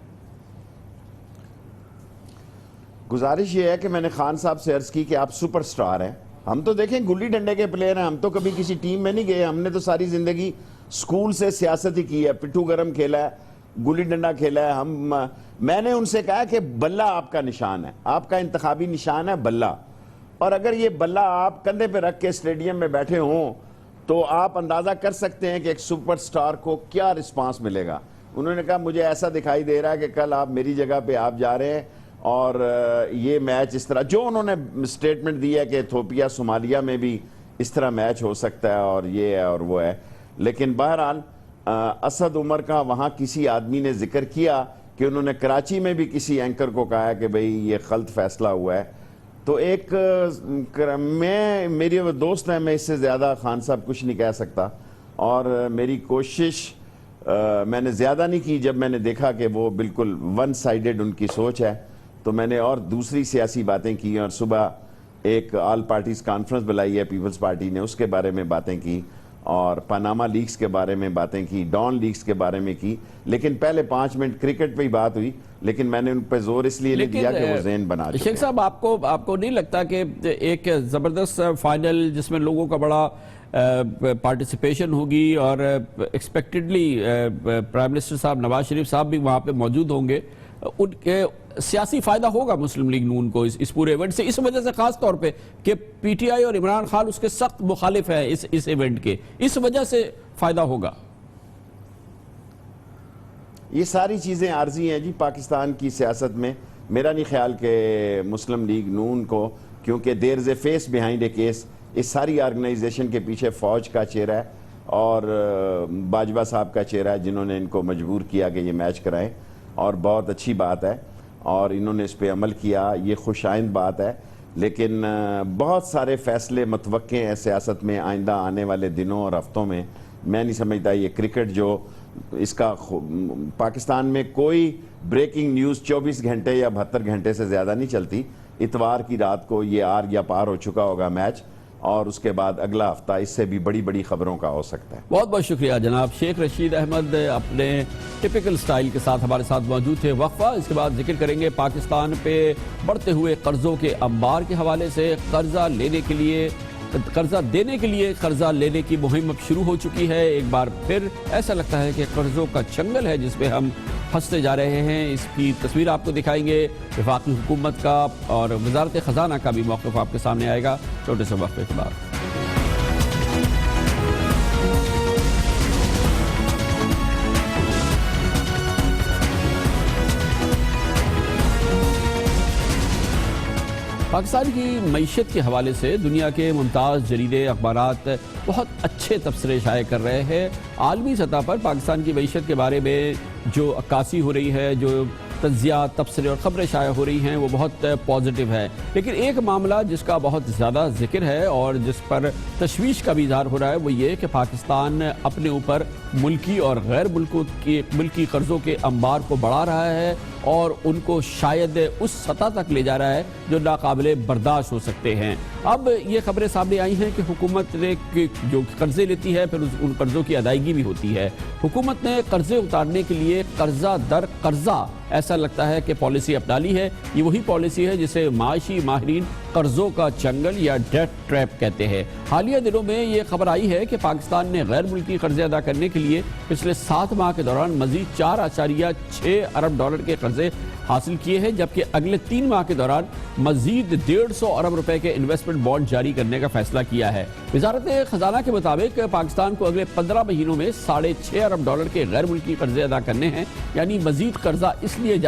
گزارش یہ ہے کہ میں نے خان صاحب سے عرض کی کہ آپ سپر سٹار ہیں، ہم تو دیکھیں گلی ڈنڈے کے پلیئر ہیں، ہم تو کبھی کسی ٹیم میں نہیں گئے، ہم نے تو ساری زندگی سکول سے سیاست ہی کی ہے، پٹھو گرم کھیلا ہے، گلی ڈنڈا کھیلا ہے۔ میں نے ان سے کہا کہ بلہ آپ کا نشان ہے، آپ کا انتخابی نشان ہے بلہ، اور اگر یہ بلہ آپ کندھے پہ رکھ کے اسٹیڈیم میں بیٹھے ہوں تو آپ اندازہ کر سکتے ہیں کہ ایک سپر سٹار کو کیا رسپانس ملے گا۔ انہوں نے کہا مجھے ایسا دکھائی دے رہا ہے کہ کل آپ میری جگہ پہ آپ جا رہے ہیں اور یہ میچ اس طرح، جو انہوں نے سٹیٹمنٹ دی ہے کہ ایتھوپیا صومالیہ میں بھی اس طرح میچ ہو سکتا ہے اور یہ ہے اور وہ ہے، لیکن بہرحال اسد عمر کا وہاں کسی آدمی نے ذکر کیا کہ انہوں نے کراچی میں بھی کسی اینکر کو کہا کہ بھئی یہ غلط فیصلہ ہوا ہے، تو ایک میری وہ دوست ہیں، میں اس سے زیادہ خان صاحب کچھ نہیں کہہ سکتا، اور میری کوشش میں نے زیادہ نہیں کی۔ جب میں نے دیکھا کہ وہ بالکل ون سائیڈڈ ان کی سوچ ہے تو میں نے اور دوسری سیاسی باتیں کی، اور صبح ایک آل پارٹیز کانفرنس بلائی ہے پیپلز پارٹی نے، اس کے بارے میں باتیں کی، اور پاناما لیکس کے بارے میں باتیں کی، ڈان لیکس کے بارے میں کی، لیکن پہلے 5 منٹ کرکٹ پہ ہی بات ہوئی، لیکن میں نے ان پہ زور اس لیے نہیں دیا کہ وہ ذہن بنا چکے۔ شیخ صاحب آپ کو نہیں لگتا کہ ایک زبردست فائنل جس میں لوگوں کا بڑا پارٹیسپیشن ہوگی اور ایکسپیکٹڈلی پرائم منسٹر صاحب نواز شریف صاحب بھی وہاں پہ موجود ہوں گے، ان کے سیاسی فائدہ ہوگا مسلم لیگ نون کو اس پورے ایونٹ سے، اس وجہ سے خاص طور پہ کہ پی ٹی آئی اور عمران خان اس کے سخت مخالف ہیں اس ایونٹ کے، اس وجہ سے فائدہ ہوگا؟ یہ ساری چیزیں عارضی ہیں جی پاکستان کی سیاست میں۔ میرا نہیں خیال کہ مسلم لیگ نون کو، کیونکہ دیر از اے فیس بیہائنڈ اے کیس، اس ساری آرگنائزیشن کے پیچھے فوج کا چہرہ ہے اور باجوہ صاحب کا چہرہ ہے، جنہوں نے ان کو مجبور کیا کہ یہ میچ کرائیں، اور بہت اچھی بات ہے اور انہوں نے اس پہ عمل کیا، یہ خوش آئند بات ہے، لیکن بہت سارے فیصلے متوقع ہیں سیاست میں آئندہ آنے والے دنوں اور ہفتوں میں۔ میں نہیں سمجھتا یہ کرکٹ جو اس کا پاکستان میں کوئی بریکنگ نیوز 24 گھنٹے یا 72 گھنٹے سے زیادہ نہیں چلتی، اتوار کی رات کو یہ آر یا پار ہو چکا ہوگا میچ، اور اس کے بعد اگلا ہفتہ اس سے بھی بڑی بڑی خبروں کا ہو سکتا ہے۔ بہت بہت شکریہ جناب شیخ رشید احمد، اپنے ٹپیکل سٹائل کے ساتھ ہمارے ساتھ موجود تھے۔ وقفہ، اس کے بعد ذکر کریں گے پاکستان پہ بڑھتے ہوئے قرضوں کے انبار کے حوالے سے۔ قرضہ دینے کے لیے قرضہ لینے کی مہم اب شروع ہو چکی ہے، ایک بار پھر ایسا لگتا ہے کہ قرضوں کا چنگل ہے جس پہ ہم پھنستے جا رہے ہیں۔ اس کی تصویر آپ کو دکھائیں گے، وفاقی حکومت کا اور وزارت خزانہ کا بھی موقف آپ کے سامنے آئے گا چھوٹے سے وقفے کے بعد۔ پاکستان کی معیشت کے حوالے سے دنیا کے ممتاز جریدے اخبارات بہت اچھے تبصرے شائع کر رہے ہیں۔ عالمی سطح پر پاکستان کی معیشت کے بارے میں جو عکاسی ہو رہی ہے، جو تجزیات، تبصرے اور خبریں شائع ہو رہی ہیں، وہ بہت پازیٹیو ہے، لیکن ایک معاملہ جس کا بہت زیادہ ذکر ہے اور جس پر تشویش کا بھی اظہار ہو رہا ہے، وہ یہ کہ پاکستان اپنے اوپر ملکی اور غیر ملکی قرضوں کے انبار کو بڑھا رہا ہے اور ان کو شاید اس سطح تک لے جا رہا ہے جو ناقابل برداشت ہو سکتے ہیں۔ اب یہ خبریں سامنے آئی ہیں کہ حکومت نے جو قرضے لیتی ہے پھر ان قرضوں کی ادائیگی بھی ہوتی ہے۔ حکومت نے قرضے اتارنے کے لیے قرضہ در قرضہ ایسا لگتا ہے کہ پالیسی اپنا لی ہے۔ یہ وہی پالیسی ہے جسے معاشی ماہرین قرضوں کا چنگل یا ڈیٹ ٹریپ کہتے ہیں۔ حالیہ دنوں میں یہ خبر آئی ہے کہ پاکستان نے غیر ملکی قرضے ادا کرنے کے لیے پچھلے 7 ماہ کے دوران مزید 4.6 ارب ڈالر کے قرضے حاصل کیے ہیں، جبکہ اگلے 3 ماہ کے دوران مزید 150 ارب روپے کے انویسٹمنٹ بانڈ جاری کرنے کا فیصلہ کیا ہے۔ وزارت خزانہ کے مطابق پاکستان کو اگلے 15 مہینوں میں 6.5 ارب ڈالر کے غیر ملکی قرضے ادا کرنے ہیں، یعنی مزید قرضہ اس لیے لیا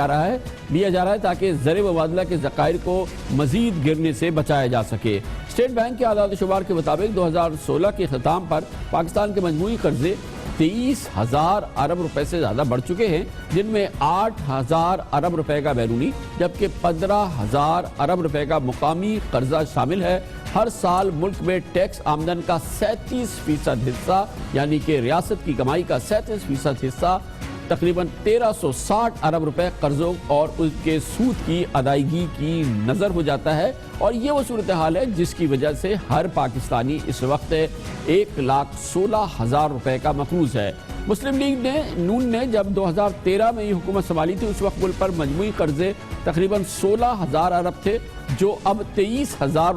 جا رہا ہے تاکہ زر مبادلہ کے ذخائر کو مزید گرنے سے بچایا جا سکے۔ اسٹیٹ بینک کے اعداد و شمار کے مطابق 2016 کے ختام پر پاکستان کے مجموعی قرضے 23,000 ارب روپے سے زیادہ بڑھ چکے ہیں، جن میں 8,000 ارب روپے کا بیرونی جبکہ 15,000 ارب روپے کا مقامی قرضہ شامل ہے۔ ہر سال ملک میں ٹیکس آمدن کا 37% حصہ یعنی کہ ریاست کی کمائی کا 37% حصہ تقریباً 1360 ارب روپے قرضوں اور اس کے سود کی ادائیگی کی نظر ہو جاتا ہے، اور یہ وہ صورتحال ہے جس کی وجہ سے ہر پاکستانی اس وقت 1,16,000 روپے کا مقروض ہے۔ مسلم لیگ نون نے جب 2013 میں یہ حکومت سنبھالی تھی، اس وقت ملک پر مجموعی قرضے تقریباً 16,000 ارب تھے، جو اب 23,000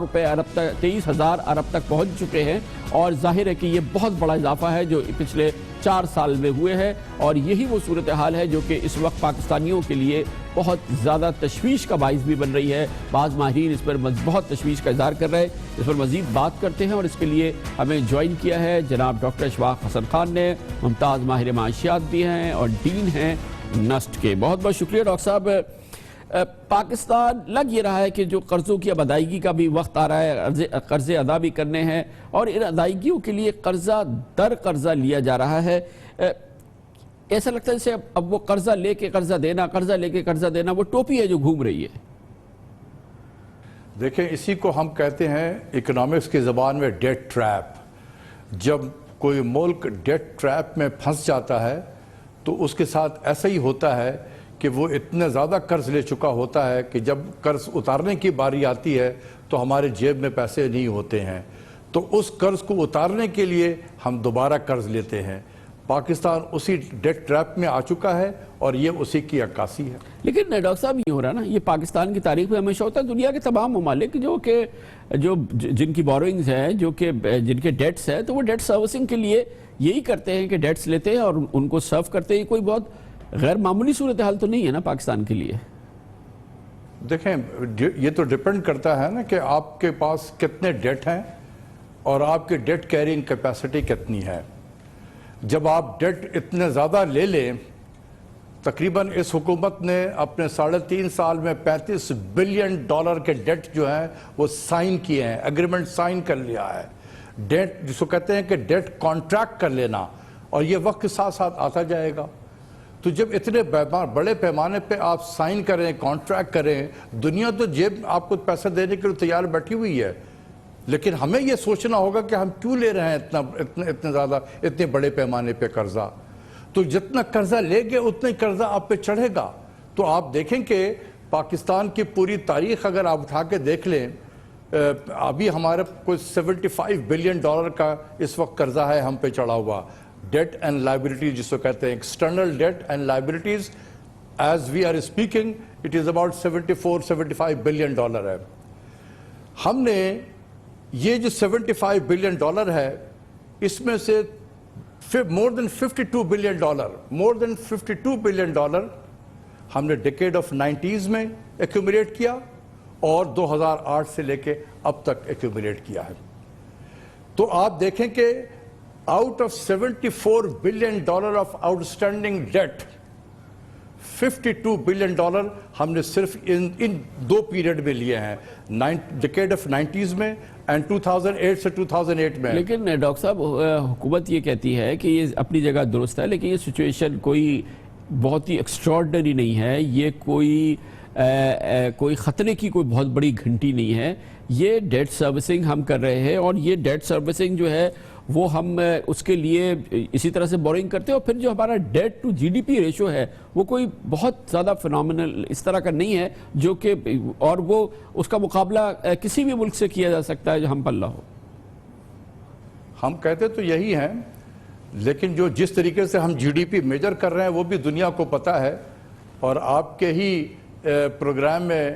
ارب تک پہنچ چکے ہیں، اور ظاہر ہے کہ یہ بہت بڑا اضافہ ہے جو پچھلے 4 سال میں ہوئے ہیں، اور یہی وہ صورتحال ہے جو کہ اس وقت پاکستانیوں کے لیے بہت زیادہ تشویش کا باعث بھی بن رہی ہے۔ بعض ماہرین اس پر بہت تشویش کا اظہار کر رہے ہیں، اس پر مزید بات کرتے ہیں، اور اس کے لیے ہمیں جوائن کیا ہے جناب ڈاکٹر اشفاق حسن خان نے، ممتاز ماہر معاشیات بھی ہیں اور ڈین ہیں نسٹ کے۔ بہت بہت شکریہ ڈاکٹر صاحب۔ پاکستان لگ یہ رہا ہے کہ جو قرضوں کی اب ادائیگی کا بھی وقت آ رہا ہے، قرضے ادا بھی کرنے ہیں، اور ان ادائیگیوں کے لیے قرضہ در قرضہ لیا جا رہا ہے۔ ایسا لگتا ہے جیسے اب وہ قرضہ لے کے قرضہ دینا وہ ٹوپی ہے جو گھوم رہی ہے۔ دیکھیں، اسی کو ہم کہتے ہیں اکنامکس کی زبان میں ڈیٹ ٹریپ۔ جب کوئی ملک ڈیٹ ٹریپ میں پھنس جاتا ہے تو اس کے ساتھ ایسا ہی ہوتا ہے کہ وہ اتنے زیادہ قرض لے چکا ہوتا ہے کہ جب قرض اتارنے کی باری آتی ہے تو ہمارے جیب میں پیسے نہیں ہوتے ہیں، تو اس قرض کو اتارنے کے لیے ہم دوبارہ قرض لیتے ہیں۔ پاکستان اسی ڈیٹ ٹریپ میں آ چکا ہے اور یہ اسی کی عکاسی ہے۔ لیکن ڈاکٹر صاحب یہ ہو رہا نا، یہ پاکستان کی تاریخ میں ہمیشہ ہوتا ہے، دنیا کے تمام ممالک جن کی بورنگز ہیں، جن کے ڈیٹس ہیں، تو وہ ڈیٹ سروسنگ کے لیے یہی کرتے ہیں کہ ڈیٹس لیتے ہیں اور ان کو سرو کرتے ہیں۔ کوئی بہت غیر معمولی صورتحال تو نہیں ہے نا پاکستان کے لیے؟ دیکھیں، یہ تو ڈیپینڈ کرتا ہے نا کہ آپ کے پاس کتنے ڈیٹ ہیں اور آپ کی ڈیٹ کیرنگ کیپیسٹی کتنی ہے۔ جب آپ ڈیٹ اتنے زیادہ لے لیں، تقریباً اس حکومت نے اپنے 3.5 سال میں $35 بلین کے ڈیٹ جو ہیں وہ سائن کیے ہیں، ایگریمنٹ سائن کر لیا ہے۔ ڈیٹ جس کو کہتے ہیں کہ ڈیٹ کانٹریکٹ کر لینا، اور یہ وقت کے ساتھ ساتھ آتا جائے گا۔ تو جب اتنے بڑے پیمانے پہ آپ سائن کریں، کانٹریکٹ کریں، دنیا تو جیب آپ کو پیسہ دینے کے لیے تیار بیٹھی ہوئی ہے، لیکن ہمیں یہ سوچنا ہوگا کہ ہم کیوں لے رہے ہیں اتنے بڑے پیمانے پہ قرضہ۔ تو جتنا قرضہ لے گے اتنا قرضہ آپ پہ چڑھے گا۔ تو آپ دیکھیں کہ پاکستان کی پوری تاریخ اگر آپ اٹھا کے دیکھ لیں، ابھی ہمارے کوئی $75 بلین کا اس وقت قرضہ ہے ہم پہ چڑھا ہوا۔ ڈیٹ اینڈ لائبلٹیز جس کو کہتے ہیں، external debt and liabilities, as we are speaking it is about $75 billion ہے۔ ہم نے یہ جو $75 بلین ہے، اس میں سے more than $52 بلین ہم نے ڈیکیڈ آف 90s میں ایکیومولیٹ کیا اور 2008 سے لے کے اب تک ایکیومولیٹ کیا ہے۔ تو آپ دیکھیں کہ out of $74 billion of outstanding debt, $52 billion ہم نے صرف ان 2 پیریڈ میں لیے ہیں، ڈیکیڈ آف 90s میں اینڈ 2008 سے 2008 میں۔ لیکن ڈاکٹر صاحب، حکومت یہ کہتی ہے کہ یہ اپنی جگہ درست ہے، لیکن یہ سچویشن کوئی بہت ہی ایکسٹراڈنری نہیں ہے، یہ کوئی خطرے کی کوئی بہت بڑی گھنٹی نہیں ہے۔ یہ ڈیٹ سروسنگ ہم کر رہے ہیں، اور یہ ڈیٹ سروسنگ جو ہے وہ ہم اس کے لیے اسی طرح سے بورنگ کرتے ہیں، اور پھر جو ہمارا debt to G D P ratio ہے وہ کوئی بہت زیادہ فینومینل اس طرح کا نہیں ہے جو کہ، اور وہ اس کا مقابلہ کسی بھی ملک سے کیا جا سکتا ہے جو ہم پلہ ہو۔ ہم کہتے تو یہی ہیں، لیکن جس طریقے سے ہم جی ڈی پی میجر کر رہے ہیں وہ بھی دنیا کو پتہ ہے، اور آپ کے ہی پروگرام میں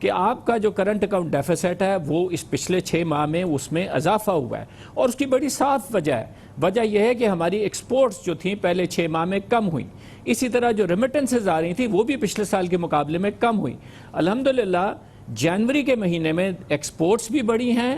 کہ آپ کا جو کرنٹ اکاؤنٹ ڈیفیسٹ ہے وہ اس پچھلے 6 ماہ میں اس میں اضافہ ہوا ہے، اور اس کی بڑی صاف وجہ ہے. وجہ یہ ہے کہ ہماری ایکسپورٹس جو تھیں پہلے 6 ماہ میں کم ہوئیں. اسی طرح جو ریمیٹنسز آ رہی تھیں وہ بھی پچھلے سال کے مقابلے میں کم ہوئی. الحمدللہ جنوری کے مہینے میں ایکسپورٹس بھی بڑھی ہیں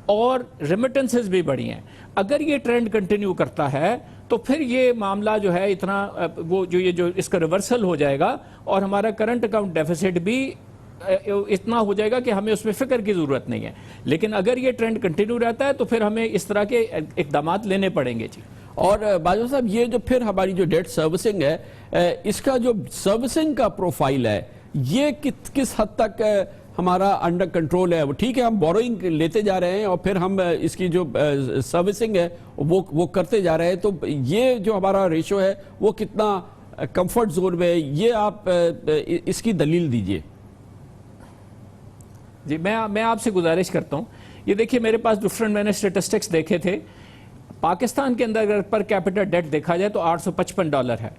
اور ریمیٹنسز بھی بڑھی ہیں. اگر یہ ٹرینڈ کنٹینیو کرتا ہے تو پھر یہ معاملہ جو ہے اتنا وہ جو اس کا ریورسل ہو جائے گا اور ہمارا کرنٹ اکاؤنٹ ڈیفیسٹ بھی اتنا ہو جائے گا کہ ہمیں اس میں فکر کی ضرورت نہیں ہے. لیکن اگر یہ ٹرینڈ کنٹینیو رہتا ہے تو پھر ہمیں اس طرح کے اقدامات لینے پڑیں گے. جی اور باجوہ صاحب یہ جو پھر ہماری جو ڈیٹ سروسنگ ہے اس کا جو سروسنگ کا پروفائل ہے یہ کس حد تک ہمارا انڈر کنٹرول ہے؟ وہ ٹھیک ہے ہم بوروئنگ لیتے جا رہے ہیں اور پھر ہم اس کی جو سروسنگ ہے وہ کرتے جا رہے ہیں، تو یہ جو ہمارا ریشو ہے وہ کتنا کمفرٹ زون میں ہے؟ یہ آپ اس کی دلیل دیجئے. جی میں آپ سے گزارش کرتا ہوں. یہ دیکھیے میرے پاس ڈفرنٹ میں نے اسٹیٹسٹکس دیکھے تھے. پاکستان کے اندر اگر پر کیپٹل ڈیٹ دیکھا جائے تو $855 ہے.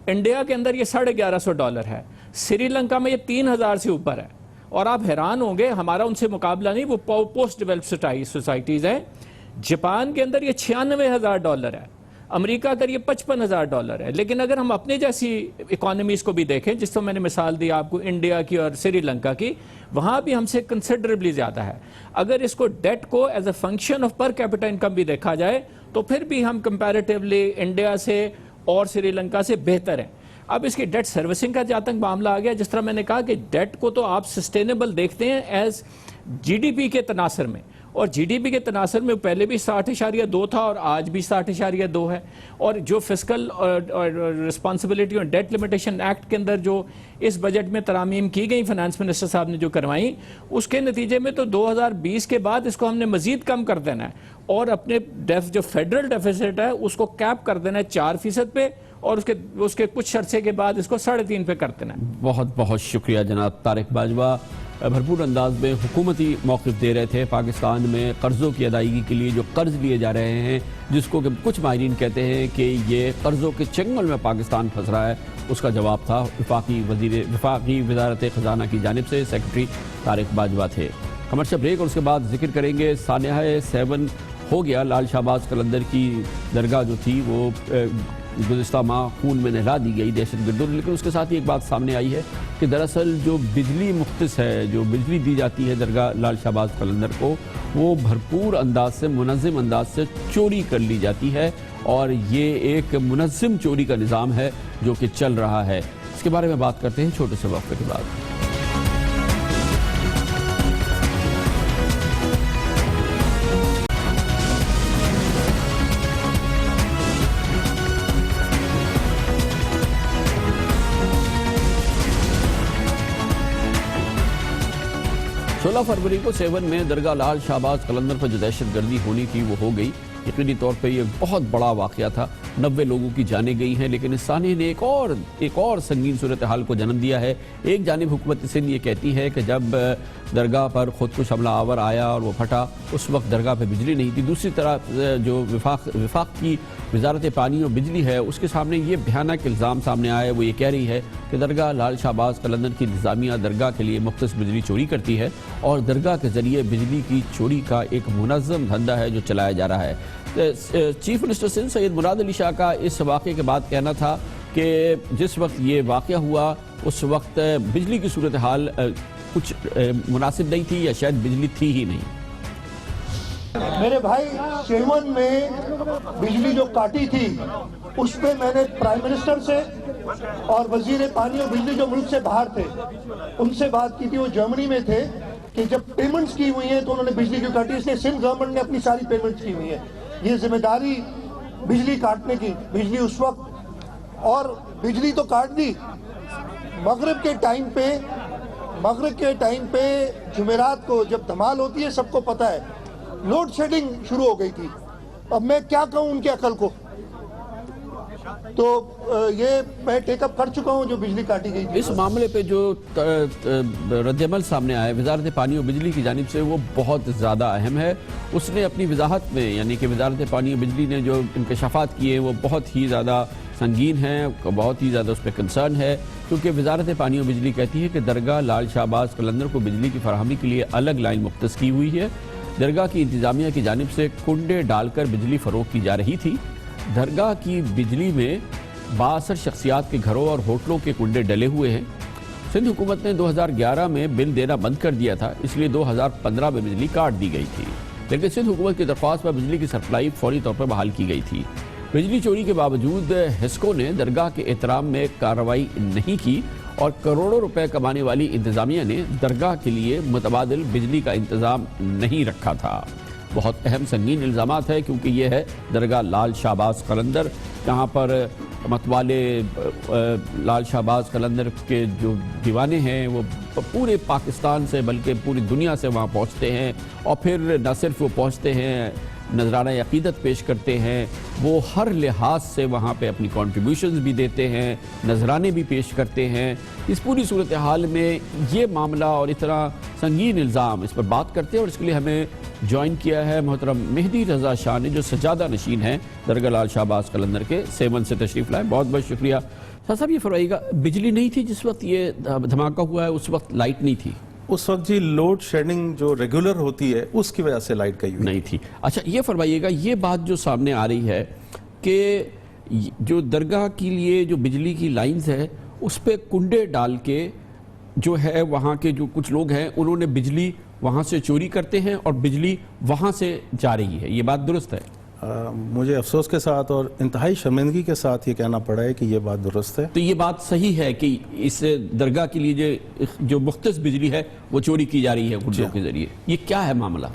انڈیا کے اندر یہ $1150 ہے. سری لنکا میں یہ 3000 سے اوپر ہے. اور آپ حیران ہوں گے ہمارا ان سے مقابلہ نہیں، وہ پوسٹ ڈیولپ سوسائٹیز ہیں. جاپان کے اندر یہ $96,000 ہے. امریکہ کا یہ $55,000 ہے. لیکن اگر ہم اپنے جیسی اکانومیز کو بھی دیکھیں، جس کو میں نے مثال دی آپ کو انڈیا کی اور سری لنکا کی، وہاں بھی ہم سے کنسیڈریبلی زیادہ ہے. اگر اس کو ڈیٹ کو as a function of per capital income بھی دیکھا جائے تو پھر بھی ہم کمپیریٹیولی انڈیا سے اور سری لنکا سے بہتر ہیں. اب اس کی ڈیٹ سروسنگ کا جہاں تک معاملہ آ گیا، جس طرح میں نے کہا کہ ڈیٹ کو تو آپ سسٹینیبل دیکھتے ہیں ایز جی ڈی پی کے تناظر میں، اور جی ڈی پی کے تناظر میں پہلے بھی 60.2 تھا اور آج بھی 60.2 ہے. اور جو فسکل رسپانسبلٹی اور ڈیٹ لمیٹیشن ایکٹ کے اندر جو اس بجٹ میں ترامیم کی گئی فنانس منسٹر صاحب نے جو کروائیں، اس کے نتیجے میں تو 2020 کے بعد اس کو ہم نے مزید کم کر دینا ہے اور اپنے جو فیڈرل ڈیفیسٹ ہے اس کو کیپ کر دینا ہے 4% پہ، اور اس کے کچھ عرصے کے بعد اس کو 3.5 پہ کر دینا ہے. بہت بہت شکریہ جناب طارق باجوہ. بھرپور انداز میں حکومتی موقف دے رہے تھے پاکستان میں قرضوں کی ادائیگی کے لیے جو قرض لیے جا رہے ہیں، جس کو کہ کچھ ماہرین کہتے ہیں کہ یہ قرضوں کے چنگل میں پاکستان پھنس رہا ہے. اس کا جواب تھا وفاقی وزارت خزانہ کی جانب سے. سیکرٹری طارق باجوہ تھے. کمرشل بریک اور اس کے بعد ذکر کریں گے سانحہ 7 ہو گیا. لال شہباز قلندر کی درگاہ جو تھی وہ گزشتہ ماہ خون میں نہلا دی گئی دہشت گردوں، لیکن اس کے ساتھ ہی ایک بات سامنے آئی ہے کہ دراصل جو بجلی مختص ہے، جو بجلی دی جاتی ہے درگاہ لال شہباز قلندر کو، وہ بھرپور انداز سے منظم انداز سے چوری کر لی جاتی ہے، اور یہ ایک منظم چوری کا نظام ہے جو کہ چل رہا ہے. اس کے بارے میں بات کرتے ہیں چھوٹے سے وقفے کے بعد. فروری کو 7 میں درگاہ لال شہباز قلندر پر جو دہشت گردی ہونی تھی وہ ہو گئی. یقینی طور پہ یہ بہت بڑا واقعہ تھا. 90 لوگوں کی جانیں گئی ہیں، لیکن اس سانحے نے ایک اور سنگین صورتحال کو جنم دیا ہے. ایک جانب حکومت سندھ یہ کہتی ہے کہ جب درگاہ پر خودکش حملہ آور آیا اور وہ پھٹا اس وقت درگاہ پہ بجلی نہیں تھی. دوسری طرف جو وفاق کی وزارت پانی اور بجلی ہے اس کے سامنے یہ بھیانک الزام سامنے آیا ہے. وہ یہ کہہ رہی ہے کہ درگاہ لال شہباز قلندر کی انتظامیہ درگاہ کے لیے مختص بجلی چوری کرتی ہے اور درگاہ کے ذریعے بجلی کی چوری کا ایک منظم دھندا ہے جو چلایا جا رہا ہے. چیف منسٹر سندھ سید مراد علی شاہ کا اس واقعے کے بعد کہنا تھا کہ جس وقت یہ واقعہ ہوا اس وقت بجلی کی صورتحال کچھ مناسب نہیں تھی یا شاید بجلی تھی ہی نہیں. میرے بھائی 7 میں بجلی جو کاٹی تھی اس پہ میں نے پرائم منسٹر سے اور وزیر پانی اور بجلی جو ملک سے باہر تھے ان سے بات کی تھی. وہ جرمنی میں تھے کہ جب پیمنٹس کی ہوئی ہیں تو انہوں نے بجلی کیوں کاٹی. اس لیے سندھ گورنمنٹ نے اپنی ساری پیمنٹس کی ہوئی ہیں. یہ ذمہ داری بجلی کاٹنے کی، بجلی اس وقت، اور بجلی تو کاٹ دی مغرب کے ٹائم پہ جمعرات کو جب دھمال ہوتی ہے سب کو پتہ ہے لوڈ شیڈنگ شروع ہو گئی تھی. اب میں کیا کہوں ان کی عقل کو. تو یہ میں ٹیک اپ کر چکا ہوں جو بجلی کاٹی گئی تھی. اس معاملے پہ جو رد عمل سامنے آیا وزارت پانی اور بجلی کی جانب سے وہ بہت زیادہ اہم ہے. اس نے اپنی وضاحت میں یعنی کہ وزارت پانی اور بجلی نے جو انکشافات کیے وہ بہت ہی زیادہ سنگین ہے، بہت ہی زیادہ اس پہ کنسرن ہے، کیونکہ وزارت پانی و بجلی کہتی ہے کہ درگاہ لال شہباز قلندر کو بجلی کی فراہمی کے لیے الگ لائن مختص کی ہوئی ہے۔ درگاہ کی انتظامیہ کی جانب سے کنڈے ڈال کر بجلی فروخت کی جا رہی تھی۔ درگاہ کی بجلی میں بااثر شخصیات کے گھروں اور ہوٹلوں کے کنڈے ڈلے ہوئے ہیں۔ سندھ حکومت نے 2011 میں بل دینا بند کر دیا تھا، اس لیے 2015 میں بجلی کاٹ دی گئی تھی، لیکن سندھ حکومت کی درخواست پر بجلی کی سپلائی فوری طور پر بحال کی گئی تھی۔ بجلی چوری کے باوجود ہسکو نے درگاہ کے احترام میں کارروائی نہیں کی اور کروڑوں روپے کمانے والی انتظامیہ نے درگاہ کے لیے متبادل بجلی کا انتظام نہیں رکھا تھا۔ بہت اہم سنگین الزامات ہے، کیونکہ یہ ہے درگاہ لال شہباز قلندر، جہاں پر متوالے لال شہباز قلندر کے جو دیوانے ہیں وہ پورے پاکستان سے بلکہ پوری دنیا سے وہاں پہنچتے ہیں، اور پھر نہ صرف وہ پہنچتے ہیں، نذرانہ عقیدت پیش کرتے ہیں، وہ ہر لحاظ سے وہاں پہ اپنی کنٹریبیوشنز بھی دیتے ہیں، نذرانے بھی پیش کرتے ہیں۔ اس پوری صورتحال میں یہ معاملہ اور اتنا سنگین الزام، اس پر بات کرتے ہیں، اور اس کے لیے ہمیں جوائن کیا ہے محترم مہدی رضا شاہ نے، جو سجادہ نشین ہیں درگاہ لال شہباز قلندر کے، سیون سے تشریف لائے۔ بہت بہت شکریہ۔ صاحب یہ فرمائیے گا، بجلی نہیں تھی جس وقت یہ دھماکہ ہوا ہے؟ اس وقت لائٹ نہیں تھی؟ اس وقت جی لوڈ شیڈنگ جو ریگولر ہوتی ہے اس کی وجہ سے لائٹ گئی نہیں تھی۔ اچھا یہ فرمائیے گا، یہ بات جو سامنے آ رہی ہے کہ جو درگاہ کے لیے جو بجلی کی لائنز ہے اس پہ کنڈے ڈال کے جو ہے وہاں کے جو کچھ لوگ ہیں انہوں نے بجلی وہاں سے چوری کرتے ہیں اور بجلی وہاں سے جا رہی ہے، یہ بات درست ہے؟ مجھے افسوس کے ساتھ اور انتہائی شرمندگی کے ساتھ یہ کہنا پڑا ہے کہ یہ بات درست ہے۔ تو یہ بات صحیح ہے کہ اس درگاہ کے لیے جو مختص بجلی ہے وہ چوری کی جا رہی ہے گڈوں کے ذریعے، یہ کیا ہے معاملہ؟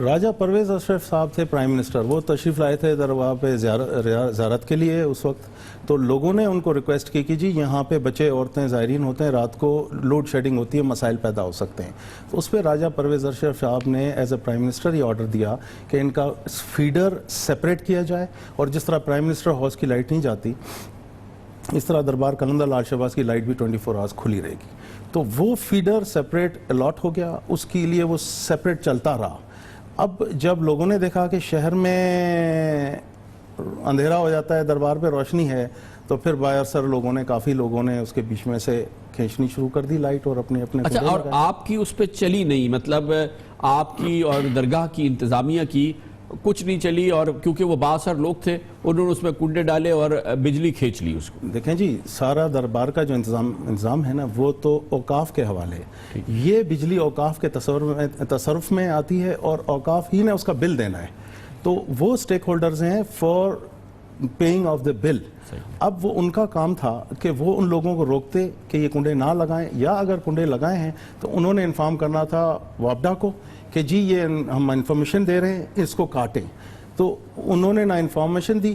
راجہ پرویز اشرف صاحب تھے پرائم منسٹر، وہ تشریف لائے تھے درگاہ پہ زیارت کے لیے اس وقت، تو لوگوں نے ان کو ریکویسٹ کی کہ جی یہاں پہ بچے عورتیں زائرین ہوتے ہیں، رات کو لوڈ شیڈنگ ہوتی ہے، مسائل پیدا ہو سکتے ہیں، تو اس پہ راجہ پرویز اشرف صاحب نے ایز اے پرائم منسٹر یہ آرڈر دیا کہ ان کا فیڈر سیپریٹ کیا جائے، اور جس طرح پرائم منسٹر ہاؤس کی لائٹ نہیں جاتی اس طرح دربار قلندر لال شہباز کی لائٹ بھی 24 آورز کھلی رہے گی، تو وہ فیڈر سیپریٹ الاٹ ہو گیا، اس کے لیے وہ سیپریٹ چلتا رہا۔ اب جب لوگوں نے دیکھا کہ شہر میں اندھیرا ہو جاتا ہے، دربار پہ روشنی ہے، تو پھر بااثر لوگوں نے، کافی لوگوں نے اس کے بیچ میں سے کھینچنی شروع کر دی لائٹ اور اپنے اچھا، اور آپ کی اس پہ چلی نہیں؟ مطلب آپ کی اور درگاہ کی انتظامیہ کی کچھ نہیں چلی، اور کیونکہ وہ بااثر لوگ تھے انہوں نے اس میں کنڈے ڈالے اور بجلی کھینچ لی اس کو؟ دیکھیں جی، سارا دربار کا جو انتظام ہے نا وہ تو اوقاف کے حوالے ہے، یہ بجلی اوقاف کے تصرف میں آتی ہے اور اوقاف ہی نے اس کا بل دینا ہے، تو وہ سٹیک ہولڈرز ہیں فار پیئنگ آف دا بل۔ اب وہ ان کا کام تھا کہ وہ ان لوگوں کو روکتے کہ یہ کنڈے نہ لگائیں، یا اگر کنڈے لگائے ہیں تو انہوں نے انفارم کرنا تھا وابڈا کو کہ جی یہ ہم انفارمیشن دے رہے ہیں، اس کو کاٹیں، تو انہوں نے نہ انفارمیشن دی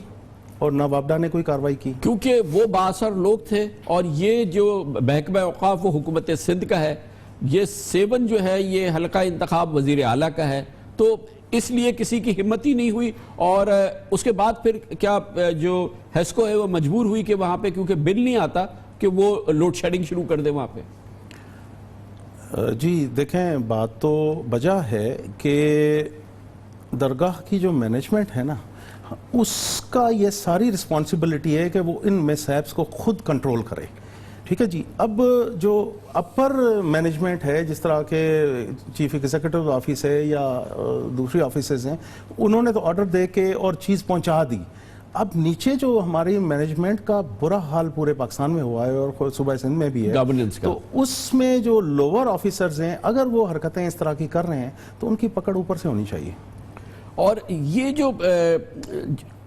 اور نہ وابڈا نے کوئی کارروائی کی، کیونکہ وہ بااثر لوگ تھے، اور یہ جو محکمہ اوقاف وہ حکومت سندھ کا ہے، یہ سیون جو ہے یہ حلقہ انتخاب وزیر اعلیٰ کا ہے، تو اس لیے کسی کی ہمت ہی نہیں ہوئی، اور اس کے بعد پھر کیا جو ہیسکو ہے وہ مجبور ہوئی کہ وہاں پہ کیونکہ بل نہیں آتا کہ وہ لوڈ شیڈنگ شروع کر دے وہاں پہ؟ جی دیکھیں، بات تو وجہ ہے کہ درگاہ کی جو مینجمنٹ ہے نا اس کا یہ ساری رسپانسبلٹی ہے کہ وہ ان مسائبs کو خود کنٹرول کرے، ٹھیک ہے جی۔ اب جو اپر مینجمنٹ ہے، جس طرح کے چیف ایگزیکٹو آفس ہے یا دوسری آفیسز ہیں، انہوں نے تو آرڈر دے کے اور چیز پہنچا دی، اب نیچے جو ہماری مینجمنٹ کا برا حال پورے پاکستان میں ہوا ہے اور صوبہ سندھ میں بھی ہے، تو اس میں جو لوور آفیسرز ہیں اگر وہ حرکتیں اس طرح کی کر رہے ہیں تو ان کی پکڑ اوپر سے ہونی چاہیے۔ اور یہ جو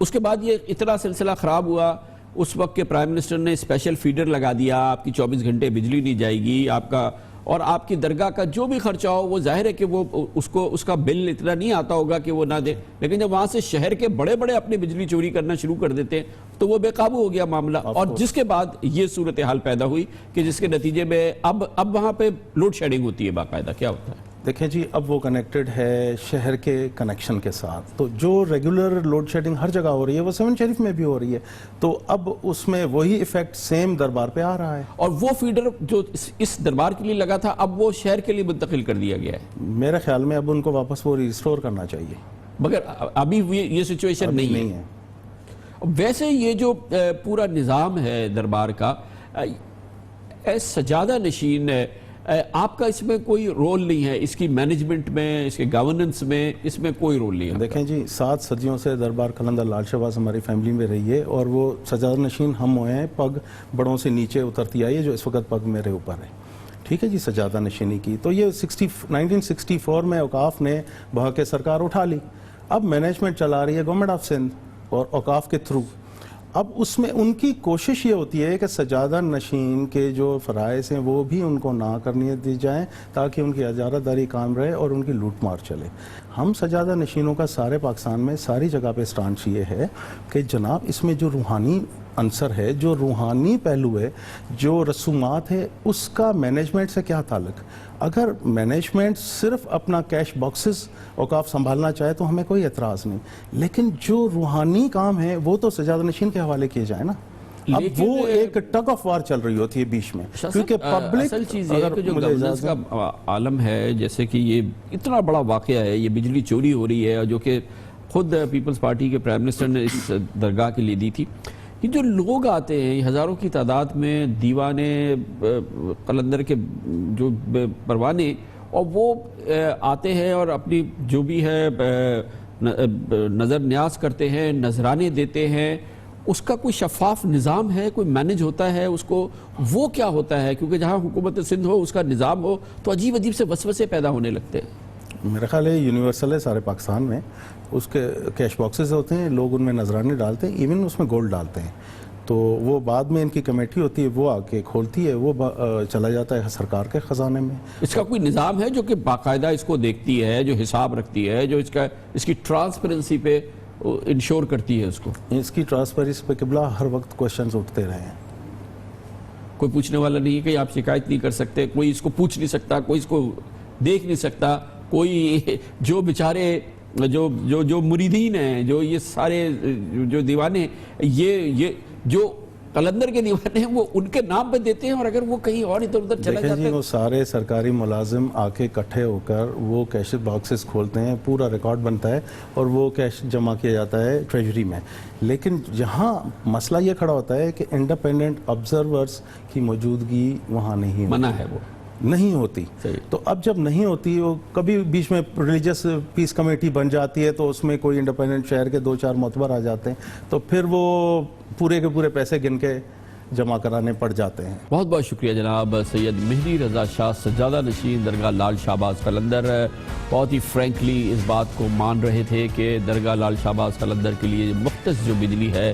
اس کے بعد یہ اتنا سلسلہ خراب ہوا، اس وقت کے پرائم منسٹر نے اسپیشل فیڈر لگا دیا، آپ کی 24 گھنٹے بجلی نہیں جائے گی، آپ کا اور آپ کی درگاہ کا جو بھی خرچہ ہو وہ ظاہر ہے کہ وہ اس کا بل اتنا نہیں آتا ہوگا کہ وہ نہ دے، لیکن جب وہاں سے شہر کے بڑے بڑے اپنی بجلی چوری کرنا شروع کر دیتے ہیں تو وہ بے قابو ہو گیا معاملہ، اور جس کے بعد یہ صورتحال پیدا ہوئی کہ جس کے نتیجے میں اب وہاں پہ لوڈ شیڈنگ ہوتی ہے باقاعدہ۔ کیا ہوتا ہے؟ دیکھیں جی، اب وہ کنیکٹڈ ہے شہر کے کنیکشن کے ساتھ، تو جو ریگولر لوڈ شیڈنگ ہر جگہ ہو رہی ہے وہ سیون شریف میں بھی ہو رہی ہے، تو اب اس میں وہی ایفیکٹ سیم دربار پہ آ رہا ہے، اور وہ فیڈر جو اس دربار کے لیے لگا تھا اب وہ شہر کے لیے منتقل کر دیا گیا ہے۔ میرے خیال میں اب ان کو واپس وہ ریسٹور کرنا چاہیے، مگر ابھی یہ سچویشن نہیں ہے۔ ویسے یہ جو پورا نظام ہے دربار کا، سجادہ نشین، آپ کا اس میں کوئی رول نہیں ہے، اس کی مینجمنٹ میں، اس کے گورننس میں، اس میں کوئی رول نہیں ہے؟ دیکھیں جی، 7 صدیوں سے دربار قلندر لال شہباز ہماری فیملی میں رہی ہے، اور وہ سجادہ نشین ہم ہوئے ہیں، پگ بڑوں سے نیچے اترتی آئی ہے، جو اس وقت پگ میرے اوپر ہے، ٹھیک ہے جی، سجادہ نشینی کی۔ تو یہ 1964 میں اوقاف نے بحق سرکار اٹھا لی، اب مینجمنٹ چلا رہی ہے گورنمنٹ آف سندھ اور اوقاف کے تھرو۔ اب اس میں ان کی کوشش یہ ہوتی ہے کہ سجادہ نشین کے جو فرائض ہیں وہ بھی ان کو نہ کرنے دی جائیں، تاکہ ان کی اجارہ داری کام رہے اور ان کی لوٹ مار چلے۔ ہم سجادہ نشینوں کا سارے پاکستان میں ساری جگہ پہ سٹانس یہ ہے کہ جناب اس میں جو روحانی عنصر ہے، جو روحانی پہلو ہے، جو رسومات ہے، اس کا مینجمنٹ سے کیا تعلق؟ اگر مینجمنٹ صرف اپنا کیش باکسز اوقاف سنبھالنا چاہے تو ہمیں کوئی اعتراض نہیں، لیکن جو روحانی کام ہے وہ تو سجادہ نشین کے حوالے کیے جائیں نا۔ اب وہ ایک ٹگ آف وار چل رہی ہوتی ہے بیچ میں، کیونکہ پبلک اصل چیز یہ ہے کہ جو گورننس کا عالم ہے، جیسے کہ یہ اتنا بڑا واقعہ ہے، یہ بجلی چوری ہو رہی ہے، جو کہ خود پیپلز پارٹی کے پرائم منسٹر نے اس درگاہ کے لیے دی تھی، کہ جو لوگ آتے ہیں ہزاروں کی تعداد میں، دیوانے قلندر کے جو پروانے، اور وہ آتے ہیں اور اپنی جو بھی ہے نظر نیاز کرتے ہیں، نذرانے دیتے ہیں، اس کا کوئی شفاف نظام ہے، کوئی مینج ہوتا ہے اس کو؟ وہ کیا ہوتا ہے؟ کیونکہ جہاں حکومت سندھ ہو، اس کا نظام ہو، تو عجیب عجیب سے وسوسے پیدا ہونے لگتے ہیں۔ میرا خیال ہے یونیورسل ہے سارے پاکستان میں، اس کے کیش باکسز ہوتے ہیں، لوگ ان میں نذرانے ڈالتے ہیں، ایون اس میں گولڈ ڈالتے ہیں، تو وہ بعد میں ان کی کمیٹی ہوتی ہے، وہ آ کے کھولتی ہے، وہ چلا جاتا ہے سرکار کے خزانے میں۔ اس کا کوئی نظام ہے جو کہ باقاعدہ اس کو دیکھتی ہے، جو حساب رکھتی ہے، جو اس کی ٹرانسپیرنسی پہ انشور کرتی ہے اس کو؟ اس کی ٹرانسپیرنسی پہ قبلہ ہر وقت کوشچنز اٹھتے رہے ہیں، کوئی پوچھنے والا نہیں ہے کہ آپ شکایت نہیں کر سکتے، کوئی اس کو پوچھ نہیں سکتا، کوئی اس کو دیکھ نہیں سکتا، کوئی جو بیچارے جو مریدین ہیں، جو یہ سارے جو دیوانے، یہ جو قلندر کے دیوانے ہیں، وہ ان کے نام پہ دیتے ہیں، اور اگر وہ کہیں اور ادھر ادھر چلا جاتا ہے، وہ سارے سرکاری ملازم آ کے اکٹھے ہو کر وہ کیش باکسز کھولتے ہیں، پورا ریکارڈ بنتا ہے اور وہ کیش جمع کیا جاتا ہے ٹریجری میں۔ لیکن جہاں مسئلہ یہ کھڑا ہوتا ہے کہ انڈیپینڈنٹ آبزرورز کی موجودگی وہاں نہیں منع ہے، وہ نہیں ہوتی، تو اب جب نہیں ہوتی، وہ کبھی بیچ میں ریلیجس پیس کمیٹی بن جاتی ہے، تو اس میں کوئی انڈیپینڈنٹ شہر کے 2-4 معتبر آ جاتے ہیں، تو پھر وہ پورے کے پورے پیسے گن کے جمع کرانے پڑ جاتے ہیں۔ بہت بہت شکریہ جناب سید مہدی رضا شاہ، سجادہ نشین درگاہ لال شہباز قلندر، بہت ہی فرینکلی اس بات کو مان رہے تھے کہ درگاہ لال شہباز قلندر کے لیے مختص جو بجلی ہے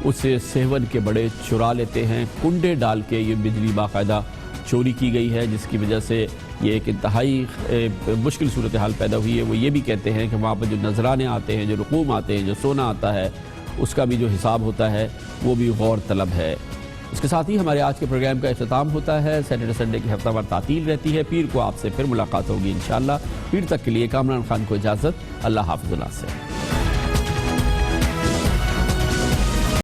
اسے سیون کے بڑے چرا لیتے ہیں، کنڈے ڈال کے یہ بجلی باقاعدہ چوری کی گئی ہے، جس کی وجہ سے یہ ایک انتہائی مشکل صورتحال پیدا ہوئی ہے۔ وہ یہ بھی کہتے ہیں کہ وہاں پہ جو نذرانے آتے ہیں، جو رقوم آتے ہیں، جو سونا آتا ہے، اس کا بھی جو حساب ہوتا ہے وہ بھی غور طلب ہے۔ اس کے ساتھ ہی ہمارے آج کے پروگرام کا اختتام ہوتا ہے۔ سیٹرڈے سنڈے کی ہفتہ وار تعطیل رہتی ہے، پیر کو آپ سے پھر ملاقات ہوگی انشاءاللہ۔ پیر تک کے لیے کامران خان کو اجازت، اللہ حافظ اللہ سے۔